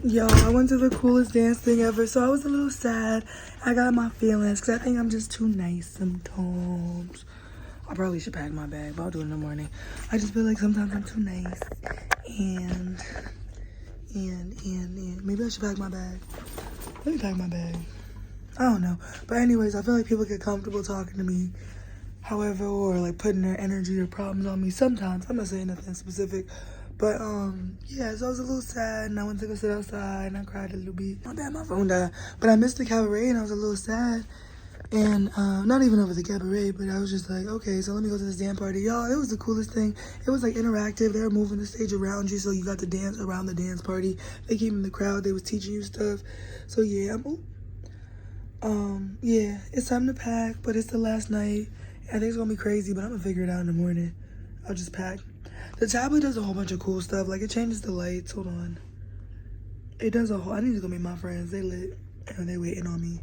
Yo, I went to the coolest dance thing ever, so I was a little sad. I got my feelings, because I think I'm just too nice sometimes. I probably should pack my bag, but I'll do it in the morning. I just feel like sometimes I'm too nice. And maybe I should pack my bag. Let me pack my bag. I don't know. But anyways, I feel like people get comfortable talking to me, however, or like putting their energy or problems on me sometimes. I'm not saying nothing specific. But, yeah, so I was a little sad, and I went to go sit outside, and I cried a little bit. My bad, my phone died. But I missed the cabaret, and I was a little sad. And, not even over the cabaret, but I was just like, okay, so let me go to this dance party. Y'all, it was the coolest thing. It was, like, interactive. They were moving the stage around you, so you got to dance around the dance party. They came in the crowd. They was teaching you stuff. So, yeah, yeah, it's time to pack, but it's the last night. I think it's gonna be crazy, but I'm gonna figure it out in the morning. I'll just pack. The tablet does a whole bunch of cool stuff. Like, it changes the lights. Hold on. It does a whole... I need to go meet my friends. They lit, and they waiting on me.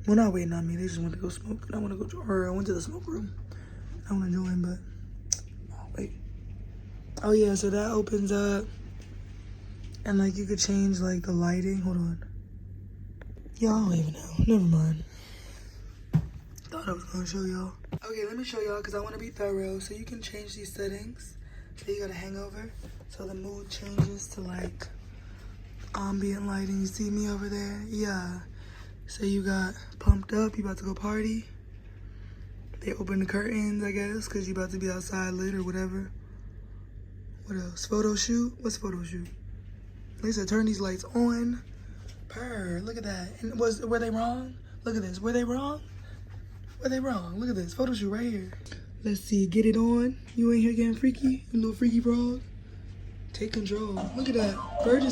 Well, not waiting on me. They just went to go smoke. And I want to go... Or I went to the smoke room. I want to join, but... Oh, wait. Oh, yeah, so that opens up. And, like, you could change, like, the lighting. Hold on. Y'all, I don't even know. Never mind. Thought I was going to show y'all. Okay, let me show y'all, because I want to be thorough. So you can change these settings. Say you got a hangover, so the mood changes to like ambient lighting. You see me over there? Yeah. Say you got pumped up, you about to go party. They open the curtains, I guess, because you about to be outside lit or whatever. What else? Photo shoot? What's photo shoot? They said turn these lights on. Purr, look at that. And were they wrong? Look at this. Were they wrong? Were they wrong? Look at this. Photo shoot right here. Let's see, get it on. You ain't here getting freaky, you little freaky frog. Take control. Look at that. Virgin.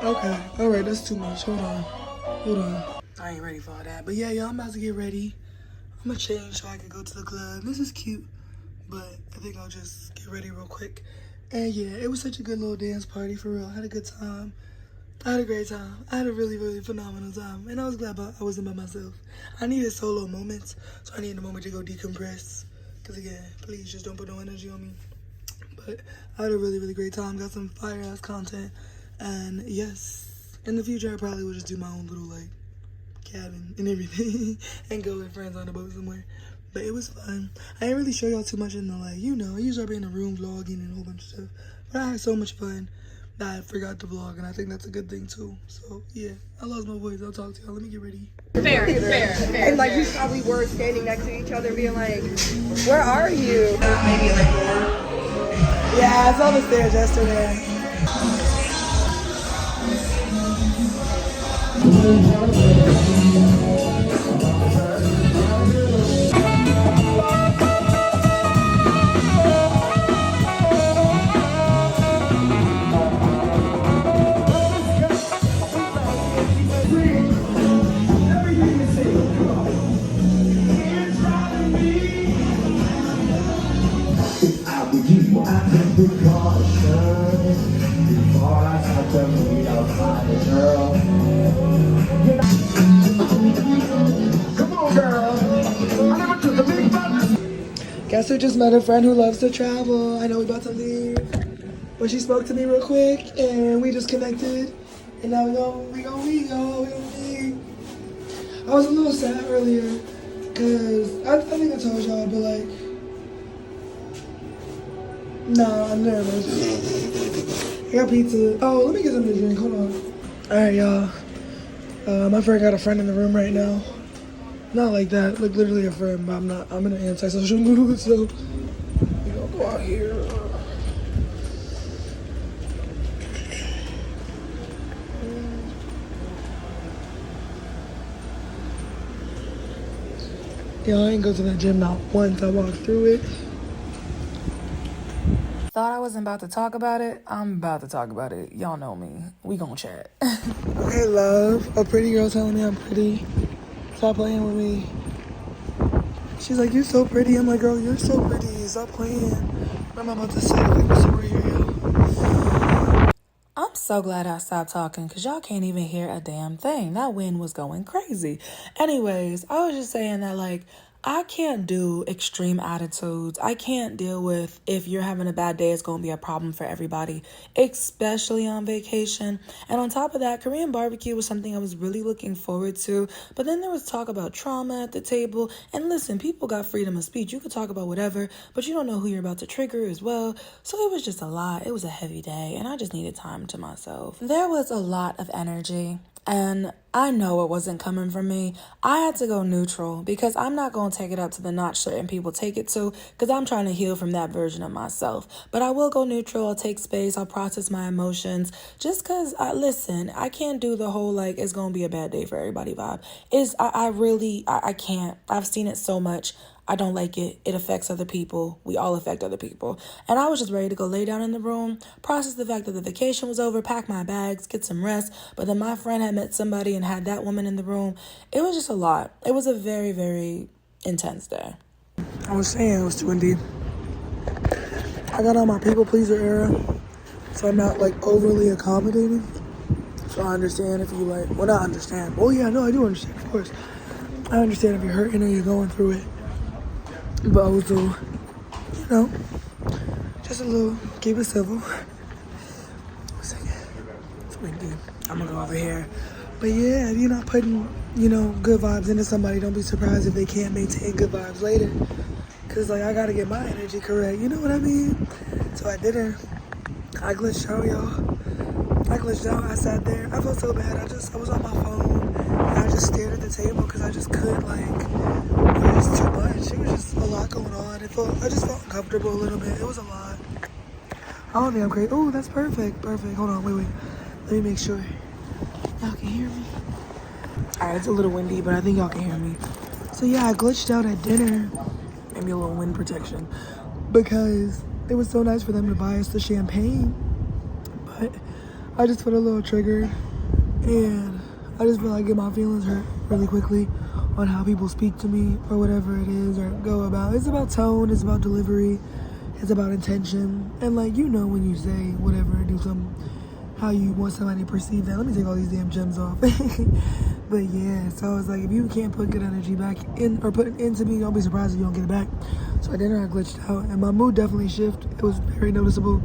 Okay. All right, that's too much. Hold on. I ain't ready for all that. But yeah, y'all, I'm about to get ready. I'm gonna change so I can go to the club. This is cute, but I think I'll just get ready real quick. And yeah, it was such a good little dance party, for real. I had a good time. I had a great time. I had a really, really phenomenal time. And I was glad I wasn't by myself. I needed solo moments, so I needed a moment to go decompress. Because again, please just don't put no energy on me. But I had a really, really great time. Got some fire-ass content. And yes, in the future, I probably will just do my own little, like, cabin and everything. And go with friends on a boat somewhere. But it was fun. I didn't really show y'all too much in the, like, you know, I usually be in the room vlogging and a whole bunch of stuff. But I had so much fun. I forgot to vlog, and I think that's a good thing too. So yeah, I lost my voice. I'll talk to y'all. Let me get ready. Fair. And like you probably were standing next to each other, being like, "Where are you?" Maybe like 4. Yeah, I saw the stairs yesterday. Guess who just met a friend who loves to travel. I know we about to leave, but she spoke to me real quick and we just connected. And now we go meet. I was a little sad earlier because I think I told y'all, but like, nah, I'm nervous. I got pizza. Oh, let me get something to drink. Hold on. All right, y'all. My friend got a friend in the room right now. Not like that, like literally a friend, but I'm in an antisocial mood, so we gonna go out here. Yeah, I ain't go to the gym not once. I walked through it. Thought I wasn't about to talk about it. I'm about to talk about it. Y'all know me. We gon' chat. Okay, love. A pretty girl telling me I'm pretty. Stop playing with me. She's like, you're so pretty. I'm like, girl, you're so pretty. Stop playing. What am I about to say? Like, what's over here, yo? I'm so glad I stopped talking because y'all can't even hear a damn thing. That wind was going crazy. Anyways, I was just saying that, like, I can't do extreme attitudes. I can't deal with if you're having a bad day, it's going to be a problem for everybody, especially on vacation. And on top of that, Korean barbecue was something I was really looking forward to. But then there was talk about trauma at the table. And listen, people got freedom of speech. You could talk about whatever, but you don't know who you're about to trigger as well. So it was just a lot. It was a heavy day, and I just needed time to myself. There was a lot of energy. And I know it wasn't coming from me. I had to go neutral because I'm not going to take it up to the notch certain people take it to because I'm trying to heal from that version of myself. But I will go neutral. I'll take space. I'll process my emotions just because, listen, I can't do the whole like it's going to be a bad day for everybody vibe. I can't. I've seen it so much. I don't like it. It affects other people. We all affect other people. And I was just ready to go lay down in the room, process the fact that the vacation was over, pack my bags, get some rest. But then my friend had met somebody and had that woman in the room. It was just a lot. It was a very, very intense day. I was saying it was too indeed. I got on my people pleaser era, so I'm not like overly accommodating. So I understand if you like, well, not understand. Oh yeah, no, I do understand, of course. I understand if you're hurting or you're going through it. But also, you know, just a little, keep it civil. 1 second. It's windy. I'm gonna go over here. But yeah, if you're not putting, good vibes into somebody, don't be surprised if they can't maintain good vibes later. Cause like, I gotta get my energy correct. You know what I mean? So I didn't. I glitched out, y'all. I glitched out. I sat there. I felt so bad. I was on my phone and I just stared at the table because I just couldn't it was too much. It was just a lot going on. I just felt uncomfortable a little bit. It was a lot. I don't think I'm crazy. Oh, that's perfect. Perfect. Hold on. Wait. Let me make sure. Y'all can hear me? Alright, it's a little windy, but I think y'all can hear me. So yeah, I glitched out at dinner. Maybe a little wind protection. Because it was so nice for them to buy us the champagne. But I just felt a little triggered. And I just feel like get my feelings hurt really quickly on how people speak to me or whatever it is or go about. It's about tone, it's about delivery, it's about intention. And like, when you say whatever, do something, how you want somebody to perceive that. Let me take all these damn gems off. But yeah, so it's like, if you can't put good energy back in or put it into me, don't be surprised if you don't get it back. So at dinner I glitched out and my mood definitely shifted. It was very noticeable.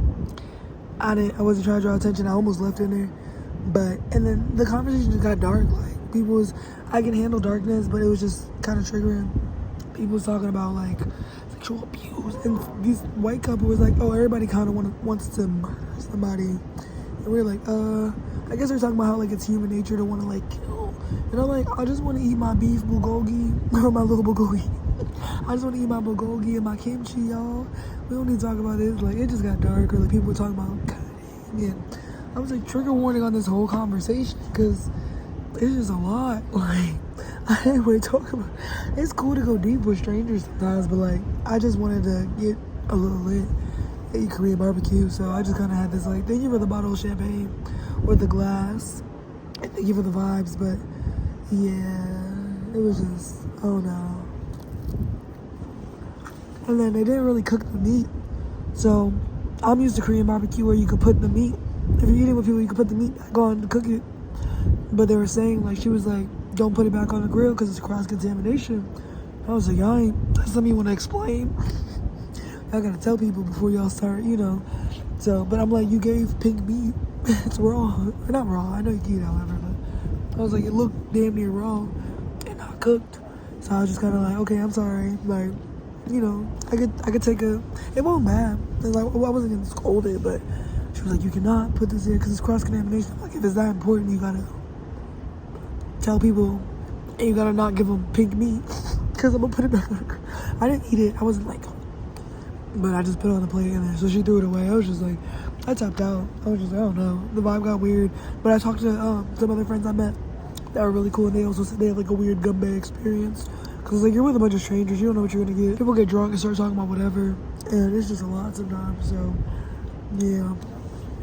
I wasn't trying to draw attention. I almost left in there. And then the conversation just got dark. Like, I can handle darkness, but it was just kind of triggering. People was talking about like sexual abuse, and this white couple was like, "Oh, everybody kind of wants to murder somebody," and we were like, I guess they're talking about how like it's human nature to want to like kill, and I'm like, I just want to eat my beef bulgogi or my little bulgogi. I just want to eat my bulgogi and my kimchi, y'all. We don't need to talk about this. Like, it just got dark, or like people were talking about cutting, and I was like, trigger warning on this whole conversation because it's just a lot. Like, I didn't want to talk about it. It's cool to go deep with strangers sometimes, but like, I just wanted to get a little lit, eat Korean barbecue. So I just kind of had this like, thank you for the bottle of champagne or the glass, and thank you for the vibes. But yeah, it was just, oh no. And then they didn't really cook the meat. So I'm used to Korean barbecue where you could put the meat, if you're eating with people, you could put the meat back on to cook it. But they were saying, like, she was like, don't put it back on the grill because it's cross-contamination. I was like, that's something you want to explain. I gotta tell people before y'all start, So, but I'm like, you gave pink meat. It's raw. Or not raw. I know you can eat it however, but I was like, it looked damn near raw and not cooked. So I was just kind of like, okay, I'm sorry. Like, I could take it wasn't bad. It's like, I wasn't getting scolded, but she was like, you cannot put this in because it's cross-contamination. Like, if it's that important, you gotta tell people, and you gotta not give them pink meat because I'm gonna put it back on. I didn't eat it. I wasn't like, but I just put it on the plate and then so she threw it away. I was just like, I tapped out. I was just like, I don't know. The vibe got weird. But I talked to some other friends I met that were really cool, and they also said they had like a weird gumbe experience. Cause like, you're with a bunch of strangers, you don't know what you're gonna get. People get drunk and start talking about whatever, and it's just a lot sometimes. So yeah,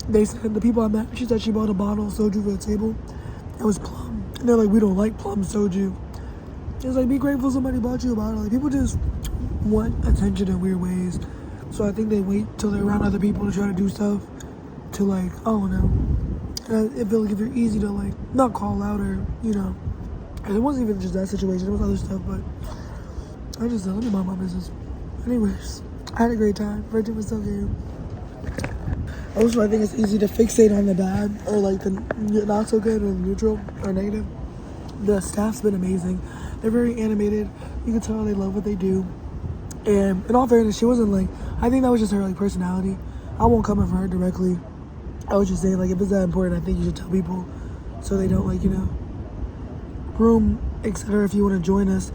they said the people I met, she said she bought a bottle of soju for the table. It was plum, and they're like, we don't like plum soju. It's like, be grateful somebody bought you a bottle. Like, people just want attention in weird ways. So I think they wait till they're around other people to try to do stuff to like, I don't know. And I feel like if you're easy to like not call out or and it wasn't even just that situation, it was other stuff, but I just said, let me mind my business. Anyways, I had a great time. Virgin was so good. Also, I think it's easy to fixate on the bad or like the not so good or neutral or negative. The staff's been amazing. They're very animated. You can tell they love what they do. And in all fairness, she wasn't like, I think that was just her like personality. I won't come in for her directly. I was just saying, like, if it's that important, I think you should tell people so they don't, like, you know, room, etc. If you want to join us.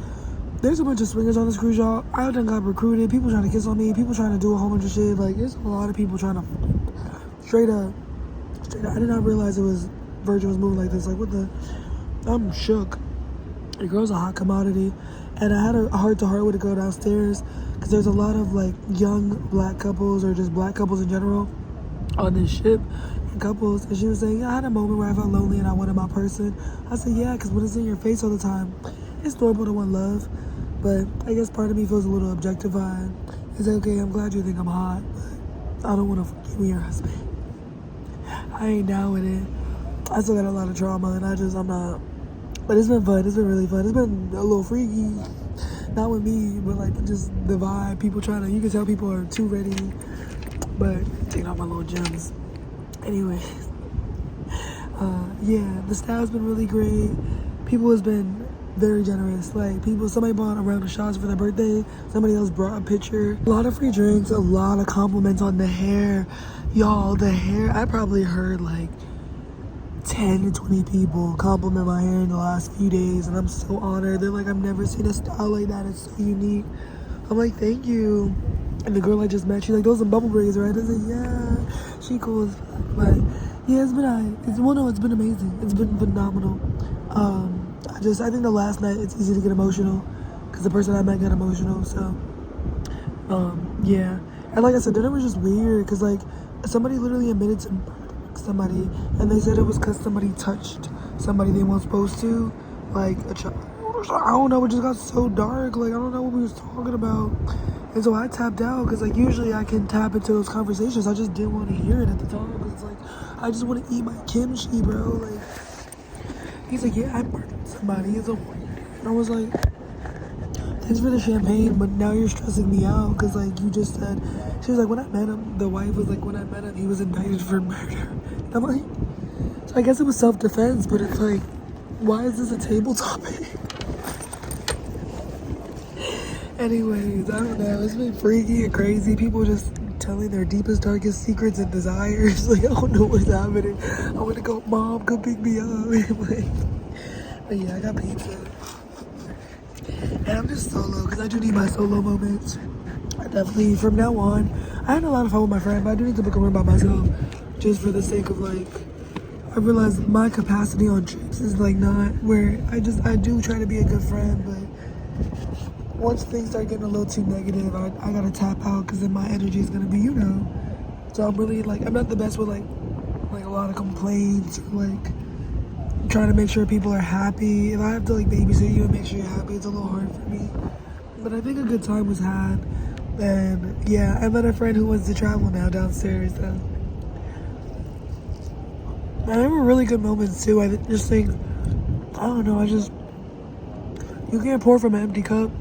There's a bunch of swingers on this cruise, y'all. I done got recruited. People trying to kiss on me. People trying to do a whole bunch of shit. Like, there's a lot of people trying to straight up. I did not realize it was Virgin was moving like this. Like, what the? I'm shook. The girl's a hot commodity. And I had a heart-to-heart with a girl downstairs because there's a lot of, like, young black couples or just black couples in general on this ship and couples. And she was saying, yeah, I had a moment where I felt lonely and I wanted my person. I said, yeah, because when it's in your face all the time, it's normal to want love. But I guess part of me feels a little objectified. It's like, okay, I'm glad you think I'm hot, but I don't want to fuck you with your husband. I ain't down with it. I still got a lot of trauma and I'm not. But it's been fun. It's been really fun. It's been a little freaky. Not with me, but like just the vibe. People trying to, you can tell people are too ready. But taking out my little gems. Anyways. Yeah, the staff's been really great. People has been very generous. Like somebody bought a round of shots for their birthday. Somebody else brought a picture. A lot of free drinks. A lot of compliments on the hair. Y'all, the hair, I probably heard like 10 to 20 people compliment my hair in the last few days, and I'm so honored. They're like, I've never seen a style like that. It's so unique. I'm like, thank you. And the girl I just met, she's like, those are bubble braids, right? I said, yeah. She cool as fuck. But yeah, it's been amazing. It's been phenomenal. I think the last night it's easy to get emotional because the person I met got emotional. So yeah. And like I said, dinner was just weird because like somebody literally admitted to somebody, and they said it was because somebody touched somebody they weren't supposed to, like a child. I don't know, it just got so dark. Like I don't know what we was talking about, and so I tapped out because like usually I can tap into those conversations. I just didn't want to hear it at the time because it's like I just want to eat my kimchi, bro. Like he's like, yeah, I murdered somebody. He's a warrior, and I was like, thanks for the champagne, but now you're stressing me out because like you just said. She was like, when I met him, the wife was like, when I met him, he was indicted for murder. And I'm like, so I guess it was self-defense, but it's like, why is this a table topic? Anyways, I don't know. It's been freaky and crazy. People just telling their deepest, darkest secrets and desires. Like, I don't know what's happening. I want to go, Mom, come pick me up. But yeah, I got pizza. And I'm just solo because I do need my solo moments. I definitely, from now on, I had a lot of fun with my friend, but I do need to book a room by myself just for the sake of like, I realized my capacity on trips is like not where I do try to be a good friend, but once things start getting a little too negative, I gotta tap out because then my energy is gonna be, you know. So I'm really like, I'm not the best with like a lot of complaints or like trying to make sure people are happy. If I have to like babysit you and make sure you're happy, it's a little hard for me. But I think a good time was had. And yeah, I met a friend who wants to travel now downstairs. So. And there were really good moments too. I just think, I don't know, you can't pour from an empty cup.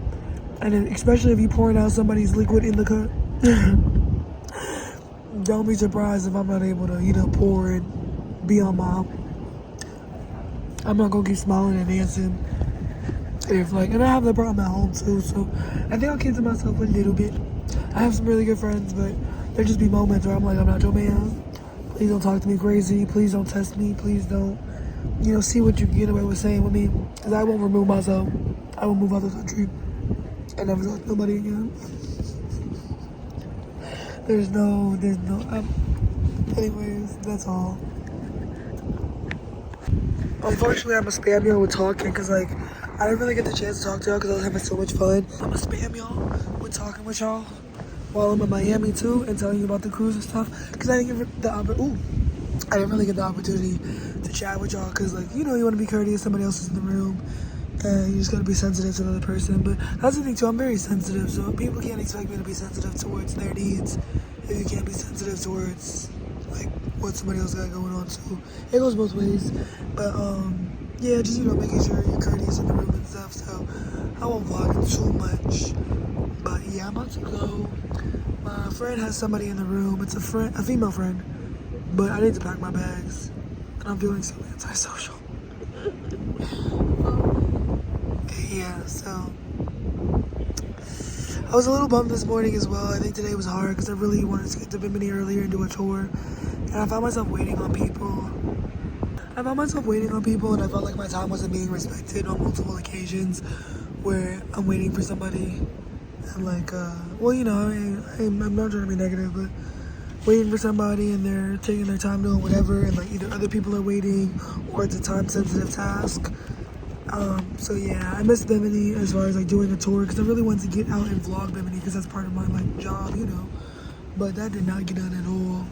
And then, especially if you're pouring out somebody's liquid in the cup. Don't be surprised if I'm not able to, you know, pour and be on my, I'm not gonna keep smiling and dancing. If like, and I have that problem at home too, so I think I'll keep to myself a little bit. I have some really good friends, but there just be moments where I'm like, I'm not your man. Please don't talk to me crazy. Please don't test me. Please don't, you know, see what you can get away with saying with me. Because I won't remove myself. I will move out of the country and never talk to nobody again. There's no, anyways, that's all. Unfortunately, I'm gonna spam y'all with talking because like, I didn't really get the chance to talk to y'all because I was having so much fun. I'm gonna spam y'all with talking with y'all while I'm in Miami too and telling you about the cruise and stuff because I didn't really get the opportunity to chat with y'all because like, you know, you want to be courteous, somebody else is in the room and you just gotta be sensitive to another person. But that's the thing too, I'm very sensitive, so people can't expect me to be sensitive towards their needs if you can't be sensitive towards like what somebody else got going on too. It goes both ways, but yeah, just, you know, making sure you're courteous in the room and stuff. So I won't vlog it too much. But yeah, I'm about to go. My friend has somebody in the room. It's a female friend. But I need to pack my bags. And I'm feeling so antisocial. Yeah, so I was a little bummed this morning as well. I think today was hard because I really wanted to get to Bimini earlier and do a tour. And I found myself waiting on people. And I felt like my time wasn't being respected on multiple occasions where I'm waiting for somebody. And like, well, you know, I'm not trying to be negative, but waiting for somebody and they're taking their time doing whatever, and like either other people are waiting or it's a time-sensitive task. So yeah, I miss Bimini as far as like doing a tour because I really wanted to get out and vlog Bimini because that's part of my like job, you know. But that did not get done at all.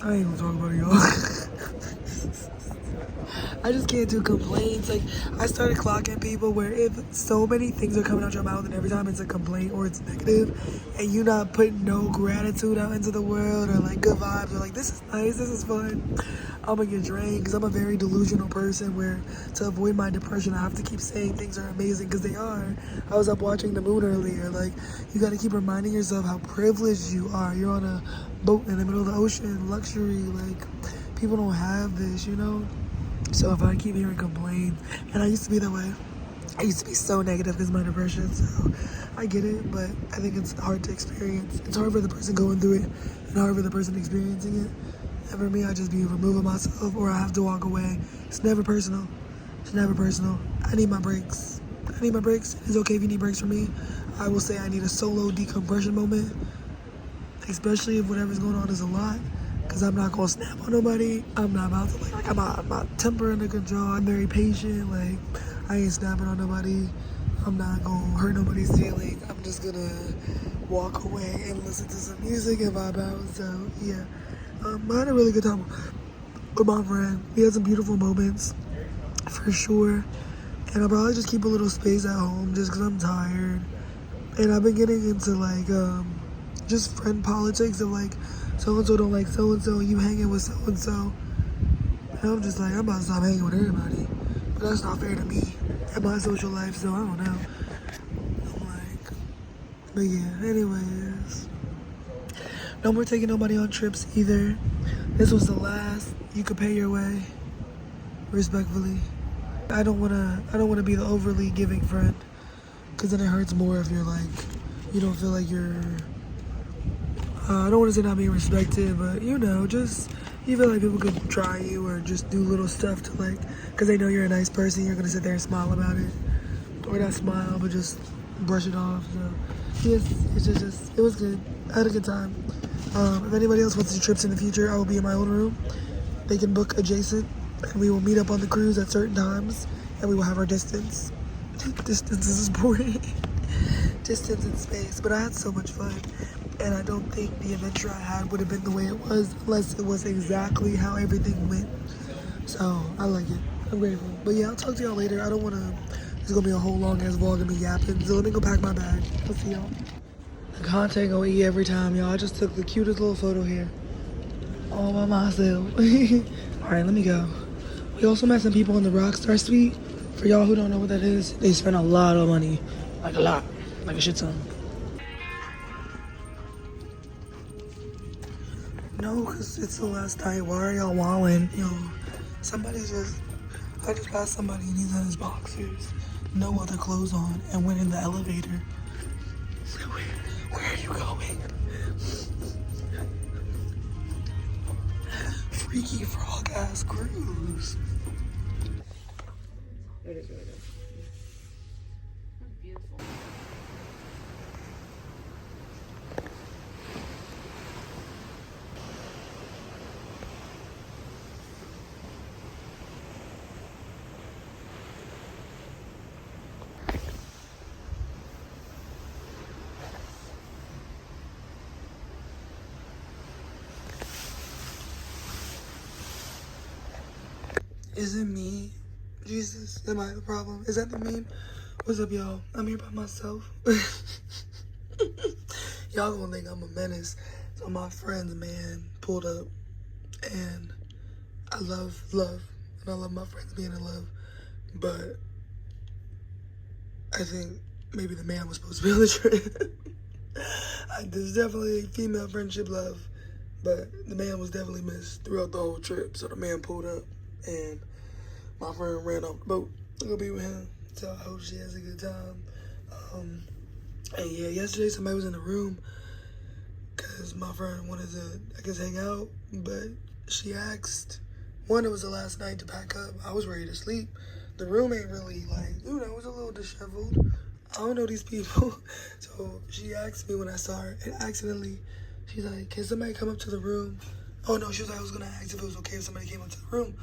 I ain't gonna talk about it, y'all. I just can't do complaints. Like, I started clocking people where if so many things are coming out your mouth and every time it's a complaint or it's negative and you not putting no gratitude out into the world or like good vibes or like this is nice, this is fun, I'm gonna get drained because I'm a very delusional person where to avoid my depression I have to keep saying things are amazing because they are. I was up watching the moon earlier. Like, you gotta keep reminding yourself how privileged you are. You're on a boat in the middle of the ocean, luxury. Like, people don't have this, you know? So if I keep hearing complaints, and I used to be that way, I used to be so negative because of my depression, so I get it, but I think it's hard to experience. It's hard for the person going through it and hard for the person experiencing it. And for me, I just be removing myself or I have to walk away. It's never personal. It's never personal. I need my breaks. It's okay if you need breaks from me. I will say I need a solo decompression moment, especially if whatever's going on is a lot. Because I'm not going to snap on nobody. I'm not about to, like I'm my temper under control. I'm very patient. Like, I ain't snapping on nobody. I'm not going to hurt nobody's feelings. I'm just going to walk away and listen to some music and vibe out. So, yeah. I had a really good time with my friend. We had some beautiful moments, for sure. And I'll probably just keep a little space at home just because I'm tired. And I've been getting into, like, just friend politics of, like, so-and-so don't like so-and-so, and you hanging with so-and-so. And I'm just like, I'm about to stop hanging with everybody. But that's not fair to me and my social life, so I don't know. I'm like, but yeah, anyways. No more taking nobody on trips either. This was the last. You could pay your way, respectfully. I don't wanna be the overly giving friend, because then it hurts more if you're like, you don't feel like you're, I don't want to say not being respected, but you know, just you feel like people could try you or just do little stuff to like, because they know you're a nice person, you're gonna sit there and smile about it, or not smile, but just brush it off. So yes, it's just it was good. I had a good time. If anybody else wants to do trips in the future, I will be in my own room. They can book adjacent, and we will meet up on the cruise at certain times, and we will have our distance. Distance is important. Distance and space, but I had so much fun. And I don't think the adventure I had would have been the way it was unless it was exactly how everything went. So, I like it. I'm grateful. But yeah, I'll talk to y'all later. I don't want to... It's going to be a whole long-ass vlog of me yapping. So let me go pack my bag. I'll see y'all. The content gonna eat every time, y'all. I just took the cutest little photo here. All by myself. Alright, let me go. We also met some people in the Rockstar Suite. For y'all who don't know what that is, they spend a lot of money. Like a lot. Like a shit ton. No, because it's the last night. Why are y'all wilding? Yo, I just passed somebody and he's in his boxers, no other clothes on, and went in the elevator. Where are you going? Freaky frog ass cruise. It is really good. Beautiful. Is it me? Jesus, am I the problem? Is that the meme? What's up, y'all? I'm here by myself. Y'all gonna think I'm a menace. So my friend's man pulled up And I love love, and I love my friends being in love, but I think maybe the man was supposed to be on the trip. There's definitely female friendship love, but the man was definitely missed throughout the whole trip. So the man pulled up, and my friend ran off the boat to go be with him. So I hope she has a good time. And yeah, yesterday somebody was in the room because my friend wanted to, I guess, hang out, but she asked, one, it was the last night to pack up. I was ready to sleep. The room ain't really like, it was a little disheveled. I don't know these people. So she asked me when I saw her, and accidentally, she's like, can somebody come up to the room? Oh no, she was like, I was gonna ask if it was okay if somebody came up to the room.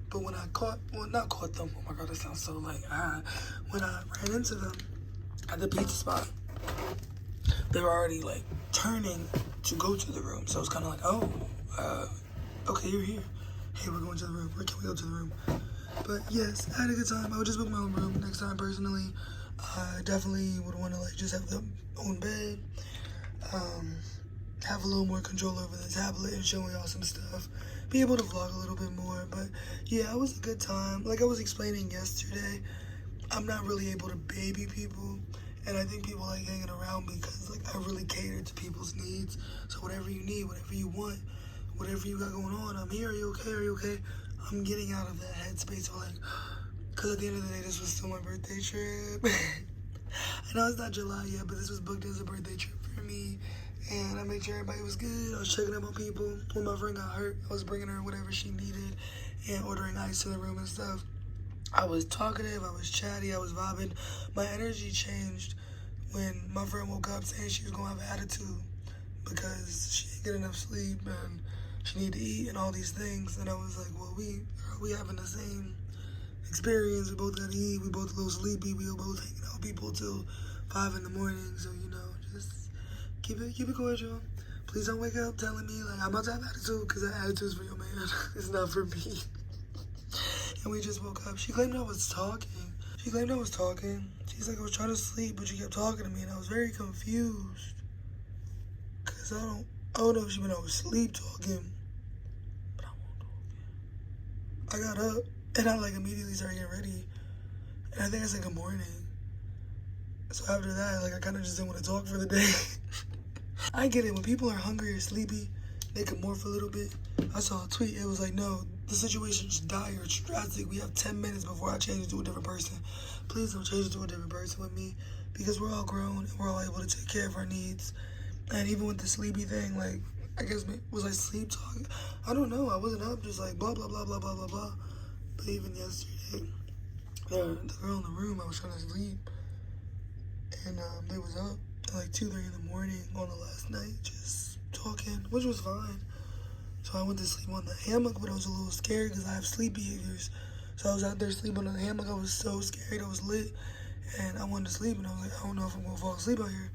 But when I not caught them, oh my God, that sounds so like, when I ran into them at the pizza spot, they were already like turning to go to the room. So it's kind of like, okay, you're here. Hey, we're going to the room. Where can we go to the room? But yes, I had a good time. I would just book my own room next time personally. I definitely would want to like just have the own bed. Have a little more control over the tablet and showing y'all some stuff. Be able to vlog a little bit more. But yeah, it was a good time. Like I was explaining yesterday, I'm not really able to baby people. And I think people like hanging around because like I really cater to people's needs. So whatever you need, whatever you want, whatever you got going on, I'm here. Are you okay? Are you okay? I'm getting out of that headspace of like, because at the end of the day, this was still my birthday trip. I know it's not July yet, but this was booked as a birthday trip for me. And I made sure everybody was good. I was checking up on people. When my friend got hurt, I was bringing her whatever she needed and ordering ice in the room and stuff. I was talkative, I was chatty, I was vibing. My energy changed when my friend woke up saying she was going to have an attitude because she didn't get enough sleep and she needed to eat and all these things. And I was like, well, we having the same experience. We both got to eat. We both a little sleepy. We were both hanging out with people till 5 in the morning. So, just keep it cordial. Please don't wake up telling me, like, I'm about to have attitude because that attitude's for your man. It's not for me. And we just woke up. She claimed I was talking. She's like, I was trying to sleep, but you kept talking to me. And I was very confused. Because I don't know if she meant I was sleep talking. But I won't talk again. I got up, and I, like, immediately started getting ready. And I think I said good morning. So after that, like, I kind of just didn't want to talk for the day. I get it. When people are hungry or sleepy, they can morph a little bit. I saw a tweet. It was like, no, the situation's dire. It's drastic. We have 10 minutes before I change into a different person. Please don't change into a different person with me because we're all grown and we're all able to take care of our needs. And even with the sleepy thing, like, I guess, was I sleep talking? I don't know. I wasn't up just like blah, blah, blah, blah, blah, blah, blah. But even yesterday, the girl in the room, I was trying to sleep. And they was up at like 2, 3 in the morning on the last night just talking, which was fine. So I went to sleep on the hammock, but I was a little scared because I have sleep behaviors. So I was out there sleeping on the hammock. I was so scared. I was lit. And I wanted to sleep. And I was like, I don't know if I'm going to fall asleep out here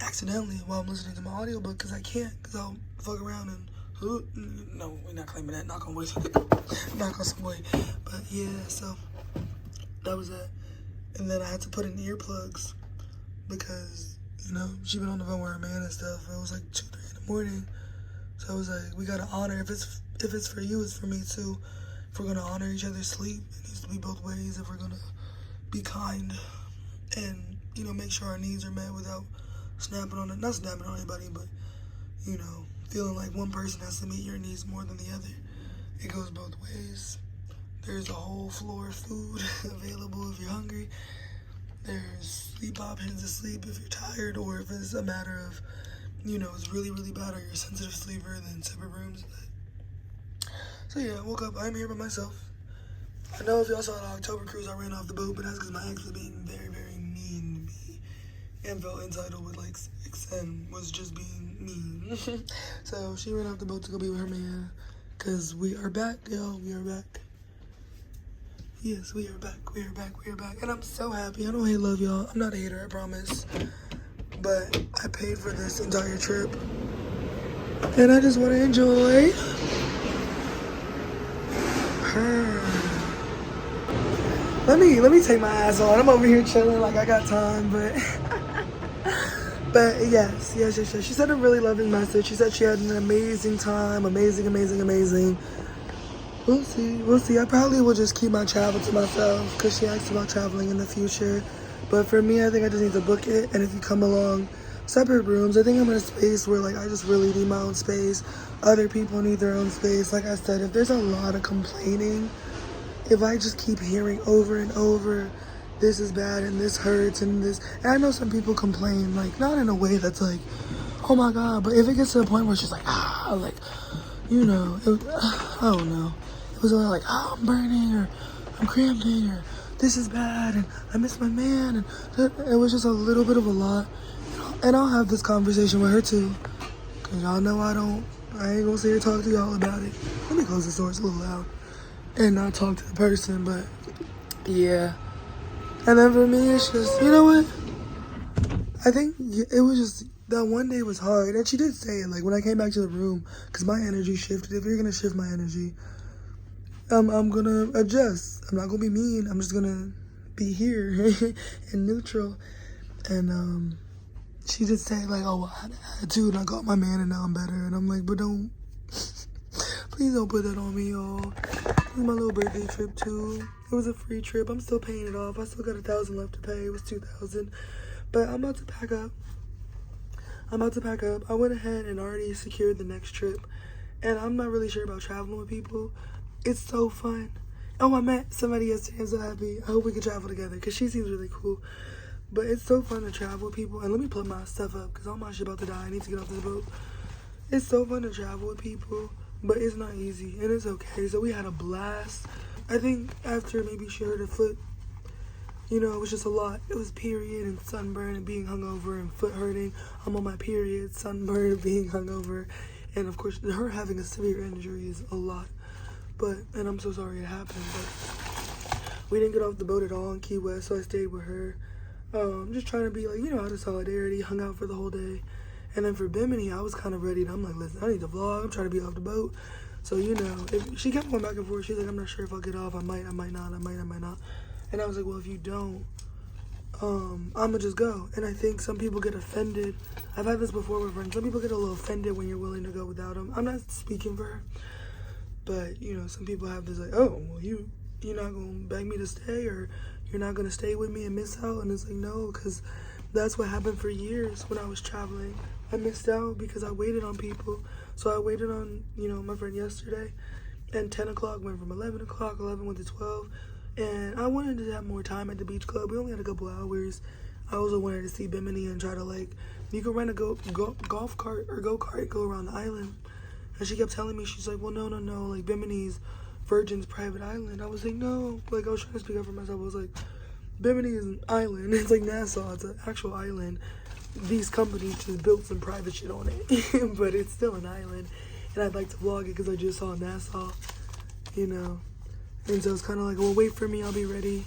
accidentally while I'm listening to my audiobook because I can't. Because I'll fuck around and... No, we're not claiming that. Knock on wood. Knock on some wood. But yeah, so that was that. And then I had to put in earplugs because, she been on the phone with her man and stuff. It was like 2, 3 in the morning. So I was like, we gotta honor, if it's for you, it's for me too. If we're gonna honor each other's sleep, it needs to be both ways. If we're gonna be kind and, make sure our needs are met without not snapping on anybody, but, feeling like one person has to meet your needs more than the other. It goes both ways. There's a whole floor of food available if you're hungry. There's sleep options to sleep if you're tired, or if it's a matter of, it's really, really bad, or you're a sensitive sleeper, then separate rooms. So yeah, I woke up. I'm here by myself. I know if y'all saw the October cruise, I ran off the boat, but that's because my ex was being very, very mean to me and felt entitled with like sex and was just being mean. So she ran off the boat to go be with her man because we are back, y'all. We are back. Yes, we are back. We are back. We are back. And I'm so happy. I don't hate love, y'all. I'm not a hater, I promise. But I paid for this entire trip. And I just want to enjoy her. Let me take my ass on. I'm over here chilling like I got time, but But yes. She sent a really loving message. She said she had an amazing time. Amazing. We'll see. I probably will just keep my travel to myself because she asked about traveling in the future. But for me, I think I just need to book it. And if you come along, separate rooms. I think I'm in a space where, like, I just really need my own space. Other people need their own space. Like I said, if there's a lot of complaining, if I just keep hearing over and over, this is bad and this hurts and this. And I know some people complain, like, not in a way that's like, oh my God. But if it gets to the point where it's just like, like, you know, I don't know. It was like, I'm burning or I'm cramping or this is bad and I miss my man. And it was just a little bit of a lot. And I'll have this conversation with her too. Because y'all know I ain't gonna sit here talk to y'all about it. Let me close this door, it's a little loud. And not talk to the person, but yeah. And then for me, it's just, you know what? I think it was just, that one day was hard. And she did say it, like, when I came back to the room, because my energy shifted. If you're going to shift my energy, I'm going to adjust. I'm not going to be mean. I'm just going to be here and neutral. And she did say, like, oh, I had an attitude, and I got my man, and now I'm better. And I'm like, but don't, please don't put that on me, y'all. This is my little birthday trip, too. It was a free trip. I'm still paying it off. I still got $1,000 left to pay. It was $2,000. But I'm about to pack up. I went ahead and already secured the next trip. And I'm not really sure about traveling with people. It's so fun. Oh, I met somebody yesterday. I'm so happy. I hope we can travel together because she seems really cool. But it's so fun to travel with people. And let me plug my stuff up because all my shit about to die. I need to get off this boat. It's so fun to travel with people. But it's not easy. And it's okay. So we had a blast. I think after maybe she hurt her foot, you know, it was just a lot. It was period and sunburn and being hungover and foot hurting. I'm on my period, sunburn and being hungover. And of course, her having a severe injury is a lot. And I'm so sorry it happened. But we didn't get off the boat at all in Key West, so I stayed with her. Just trying to be like, you know, out of solidarity, hung out for the whole day. And then for Bimini, I was kind of ready. I'm like, listen, I need to vlog. I'm trying to be off the boat. So, you know, if she kept going back and forth. She's like, I'm not sure if I'll get off. I might not. And I was like, well, if you don't, I'm going to just go. And I think some people get offended. I've had this before with friends. Some people get a little offended when you're willing to go without them. I'm not speaking for her. But, you know, some people have this like, oh, well, you're not going to beg me to stay or you're not going to stay with me and miss out. And it's like, no, because that's what happened for years when I was traveling. I missed out because I waited on people. So I waited on, you know, my friend yesterday. And 10 o'clock went from 11 o'clock, 11 went to 12. And I wanted to have more time at the beach club. We only had a couple hours. I also wanted to see Bimini and try to, like, you can rent a golf cart or go-kart, go around the island. And she kept telling me, she's like, well, no, like, Bimini's Virgin's private island. I was like, no. Like, I was trying to speak up for myself. I was like, Bimini is an island. It's like Nassau. It's an actual island. These companies just built some private shit on it. But it's still an island. And I'd like to vlog it because I just saw Nassau, you know. And so it's kind of like, well, wait for me. I'll be ready.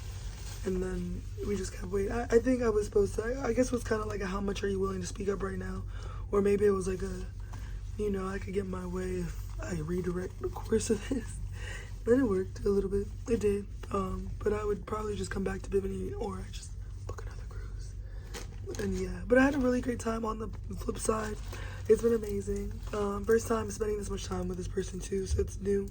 And then we just kept waiting. I think I was supposed to, I guess it was kind of like a how much are you willing to speak up right now? Or maybe it was like a, you know, I could get my way if I redirect the course of this. Then it worked a little bit. It did. But I would probably just come back to Bimini or I just book another cruise. And yeah, but I had a really great time on the flip side. It's been amazing. First time spending this much time with this person too, so it's new.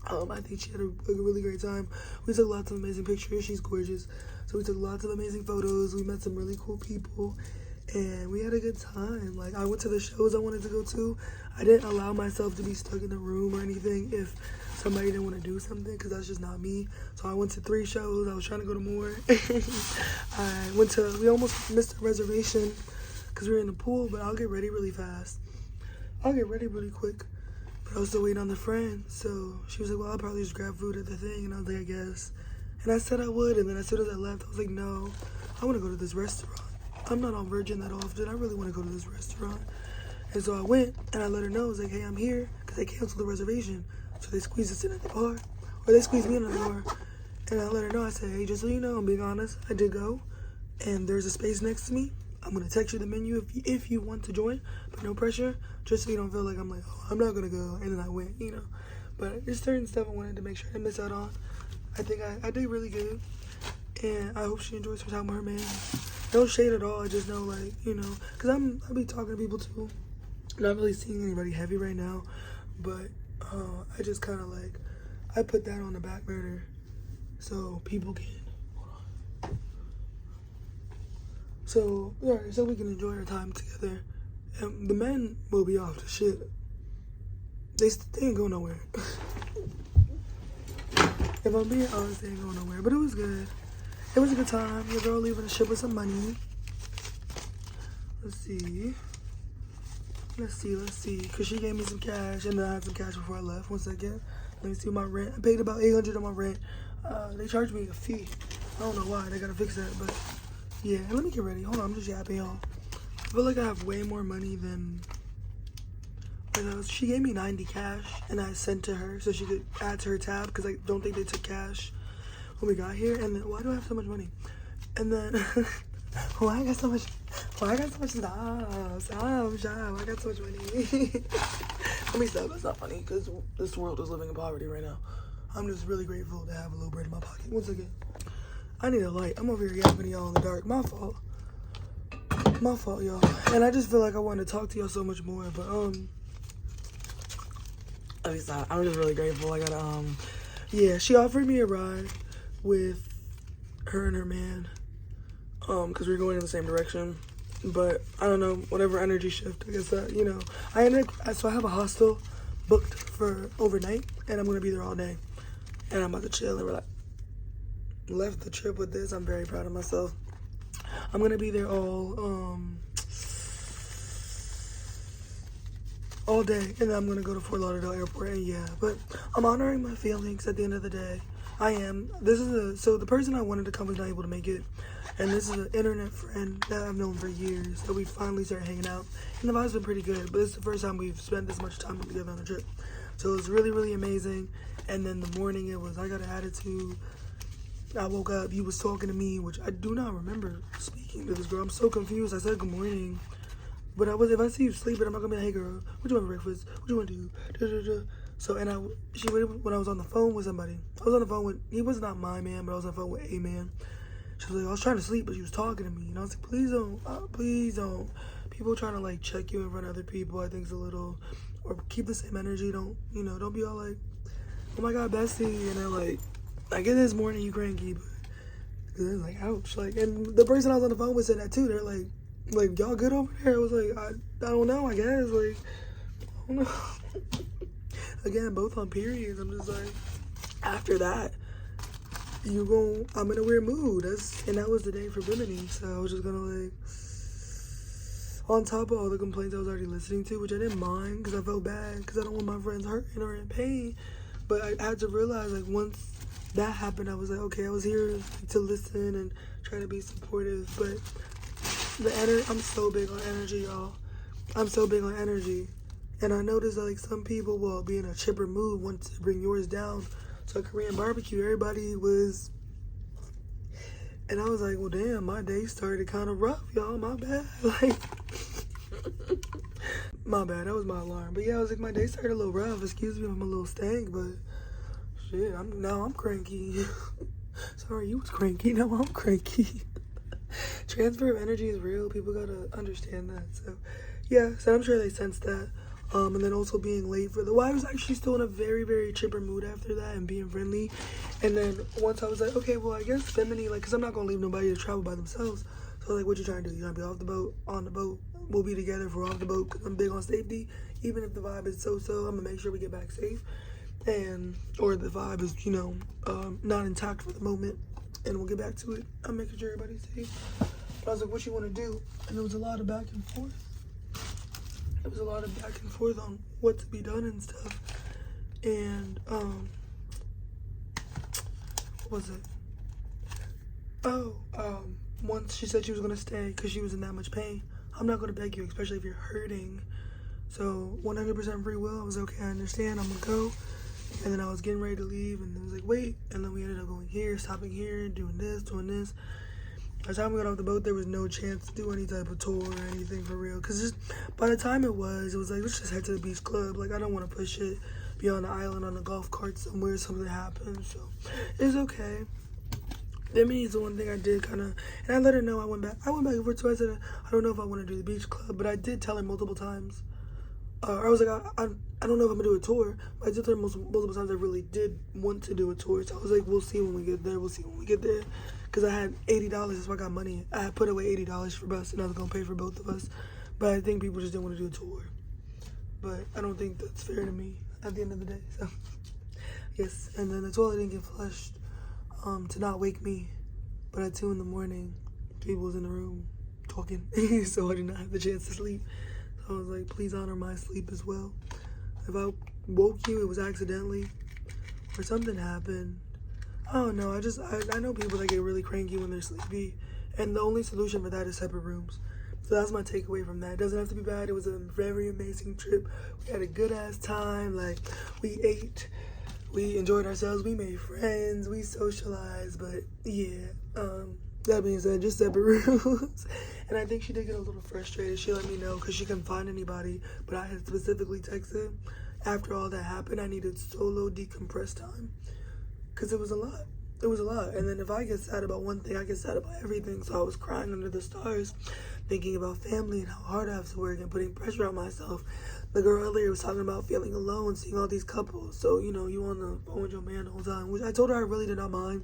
I think she had a really great time. We took lots of amazing pictures. She's gorgeous. So we took lots of amazing photos. We met some really cool people. And we had a good time. Like, I went to the shows I wanted to go to. I didn't allow myself to be stuck in the room or anything if somebody didn't want to do something, because that's just not me. So I went to 3 shows. I was trying to go to more. We almost missed a reservation because we were in the pool, but I'll get ready really fast. I'll get ready really quick. But I was still waiting on the friend. So she was like, well, I'll probably just grab food at the thing. And I was like, I guess. And I said I would. And then as soon as I left, I was like, no, I want to go to this restaurant. I'm not on Virgin that often. I really want to go to this restaurant. And so I went and I let her know. I was like, hey, I'm here because they canceled the reservation. So they squeezed us in at the bar. Or they squeezed me in at the bar. And I let her know. I said, hey, just so you know, I'm being honest. I did go. And there's a space next to me. I'm going to text you the menu if you want to join. But no pressure. Just so you don't feel like I'm like, oh, I'm not going to go. And then I went, you know. But there's certain stuff I wanted to make sure I didn't miss out on. I think I did really good. And I hope she enjoys her time with her man. No shade at all. I just know, like, you know, because I be talking to people too. Not really seeing anybody heavy right now, but I just kind of like, I put that on the back burner so people can, so we can enjoy our time together. And the men will be off the shit. They ain't go nowhere. If I'm being honest, they ain't going nowhere. But it was good. It was a good time. Your girl leaving the ship with some money. Let's see. Because she gave me some cash, and then I had some cash before I left. 1 second. Let me see my rent. I paid about $800 on my rent. They charged me a fee. I don't know why. They gotta fix that. But yeah, let me get ready. Hold on, I'm just yapping, y'all. I feel like I have way more money than... She gave me 90 cash, and I sent to her so she could add to her tab, because I don't think they took cash when we got here. And then, why do I have so much money? And then, why I got so much, stop, why I got so much money? Let me stop, that's not funny, because this world is living in poverty right now. I'm just really grateful to have a little bread in my pocket. 1 second. I need a light. I'm over here yapping to y'all in the dark. My fault, y'all. And I just feel like I wanted to talk to y'all so much more, but, let me stop. I'm just really grateful. I got yeah, she offered me a ride with her and her man, because we're going in the same direction. But I don't know, whatever energy shift. I guess that, you know, so I have a hostel booked for overnight, and I'm gonna be there all day, and I'm about to chill. And we're like, left the trip with this. I'm very proud of myself. I'm gonna be there all day, and then I'm gonna go to Fort Lauderdale Airport, and yeah, but I'm honoring my feelings at the end of the day. I am. So the person I wanted to come was not able to make it, and this is an internet friend that I've known for years, that we finally started hanging out, and the vibe's been pretty good, but this is the first time we've spent this much time together on a trip, so it was really, really amazing. And then the morning, I got an attitude. I woke up, he was talking to me, which I do not remember speaking to this girl. I'm so confused. I said good morning. But if I see you sleeping, I'm not gonna be like, hey girl, what you want for breakfast? What you wanna do? Da, da, da. So, and she waited when I was on the phone with somebody. I was on the phone with, he was not my man, but I was on the phone with a man. She was like, I was trying to sleep, but she was talking to me. And I was like, please don't. People trying to like check you in front of other people, I think is a little, or keep the same energy. Don't be all like, oh my God, bestie. And they're like, I get this morning, you cranky, but it's like, ouch. Like, and the person I was on the phone with said that too. They're like, y'all good over there? I was like, I don't know, I guess. Like, I don't know. Again, both on periods. I'm just like, after that, I'm in a weird mood. And that was the day for Bimini. So I was just gonna like, on top of all the complaints I was already listening to, which I didn't mind because I felt bad because I don't want my friends hurting or in pain. But I had to realize, like, once that happened, I was like, okay, I was here to listen and try to be supportive. But I'm so big on energy, y'all. I'm so big on energy. And I noticed that, like, some people will be in a chipper mood, want to bring yours down. So Korean barbecue, everybody was, and I was like, well, damn, my day started kind of rough, y'all. My bad. Like, my bad. That was my alarm. But yeah, I was like, my day started a little rough. Excuse me if I'm a little stank, but shit, I'm cranky. Sorry, you was cranky. Now I'm cranky. Transfer of energy is real. People gotta understand that. So yeah, so I'm sure they sensed that. And then also being late I was actually still in a very, very chipper mood after that and being friendly. And then once I was like, okay, well, I guess Femini, like, because I'm not going to leave nobody to travel by themselves. So, like, what you trying to do? You trying to be off the boat, on the boat? We'll be together if we're off the boat because I'm big on safety. Even if the vibe is so-so, I'm going to make sure we get back safe. Or the vibe is, not intact for the moment. And we'll get back to it. I'm making sure everybody's safe. But I was like, what you want to do? And there was a lot of back and forth. It was a lot of back and forth on what to be done and stuff. And, what was it? Once she said she was going to stay because she was in that much pain. I'm not going to beg you, especially if you're hurting. So, 100% free will. I was okay, I understand, I'm going to go. And then I was getting ready to leave, and it was like, wait. And then we ended up going here, stopping here, doing this. By the time we got off the boat, there was no chance to do any type of tour or anything for real. Because just by the time it was like, let's just head to the beach club. Like, I don't want to push it, be on the island on a golf cart somewhere, something happened. So, it's okay. That means the one thing I did kind of, and I let her know I went back and forth to her. I said, I don't know if I want to do the beach club, but I did tell her multiple times. I was like, I don't know if I'm going to do a tour, but I did tell her multiple times I really did want to do a tour. So I was like, we'll see when we get there. Because I had $80, so I got money. I had put away $80 for bus, and I was going to pay for both of us. But I think people just didn't want to do a tour. But I don't think that's fair to me at the end of the day. So, yes. And then the toilet didn't get flushed to not wake me. But at 2 in the morning, people was in the room talking. So I did not have the chance to sleep. I was like, please honor my sleep as well. If I woke you, it was accidentally, or something happened. I don't know. I know people that get really cranky when they're sleepy, and the only solution for that is separate rooms. So that's my takeaway from that. It doesn't have to be bad. It was a very amazing trip. We had a good ass time. Like, we ate, we enjoyed ourselves, we made friends, we socialized. But yeah, that being said, just separate rooms. And I think she did get a little frustrated. She let me know because she couldn't find anybody. But I had specifically texted after all that happened. I needed solo decompress time because it was a lot. It was a lot. And then if I get sad about one thing, I get sad about everything. So I was crying under the stars, thinking about family and how hard I have to work and putting pressure on myself. The girl earlier was talking about feeling alone, seeing all these couples. So, you know, you on the phone with your man the whole time, which I told her I really did not mind.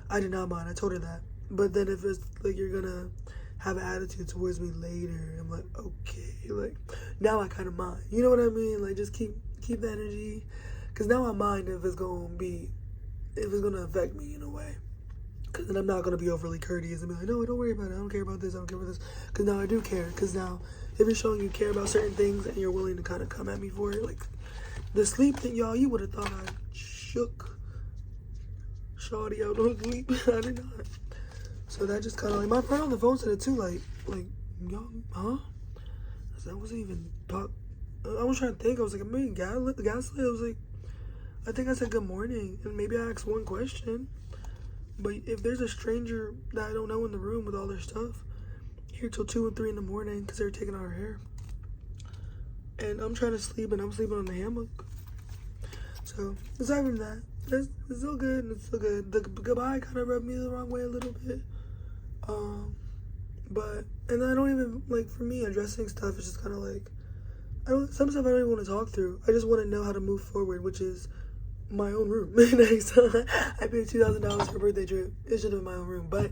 I did not mind. I told her that. But then if it's like you're gonna have an attitude towards me later, I'm like, okay, like now I kind of mind. You know what I mean? Like just keep the energy, because now I mind if it's gonna affect me in a way. Because then I'm not gonna be overly courteous and be like, no, don't worry about it. I don't care about this. I don't care about this. Because now I do care. Because now if you're showing you care about certain things and you're willing to kind of come at me for it, like the sleep thing, y'all, you would have thought I shook shawty out on sleep. I did not. So that just kind of like, my friend on the phone said it too, like, y'all, huh? I wasn't even talk. I was trying to think. I was like, I'm being gaslit. I was like, I think I said good morning, and maybe I asked one question. But if there's a stranger that I don't know in the room with all their stuff, here till 2 and 3 in the morning because they were taking out her hair, and I'm trying to sleep and I'm sleeping on the hammock. So aside from that, it's still good. It's still good. The goodbye kind of rubbed me the wrong way a little bit. But and I don't even like, for me, addressing stuff is just kind of like, some stuff I don't even want to talk through. I just want to know how to move forward, which is my own room. Next time I paid $2,000 for a birthday trip. It should have been my own room. But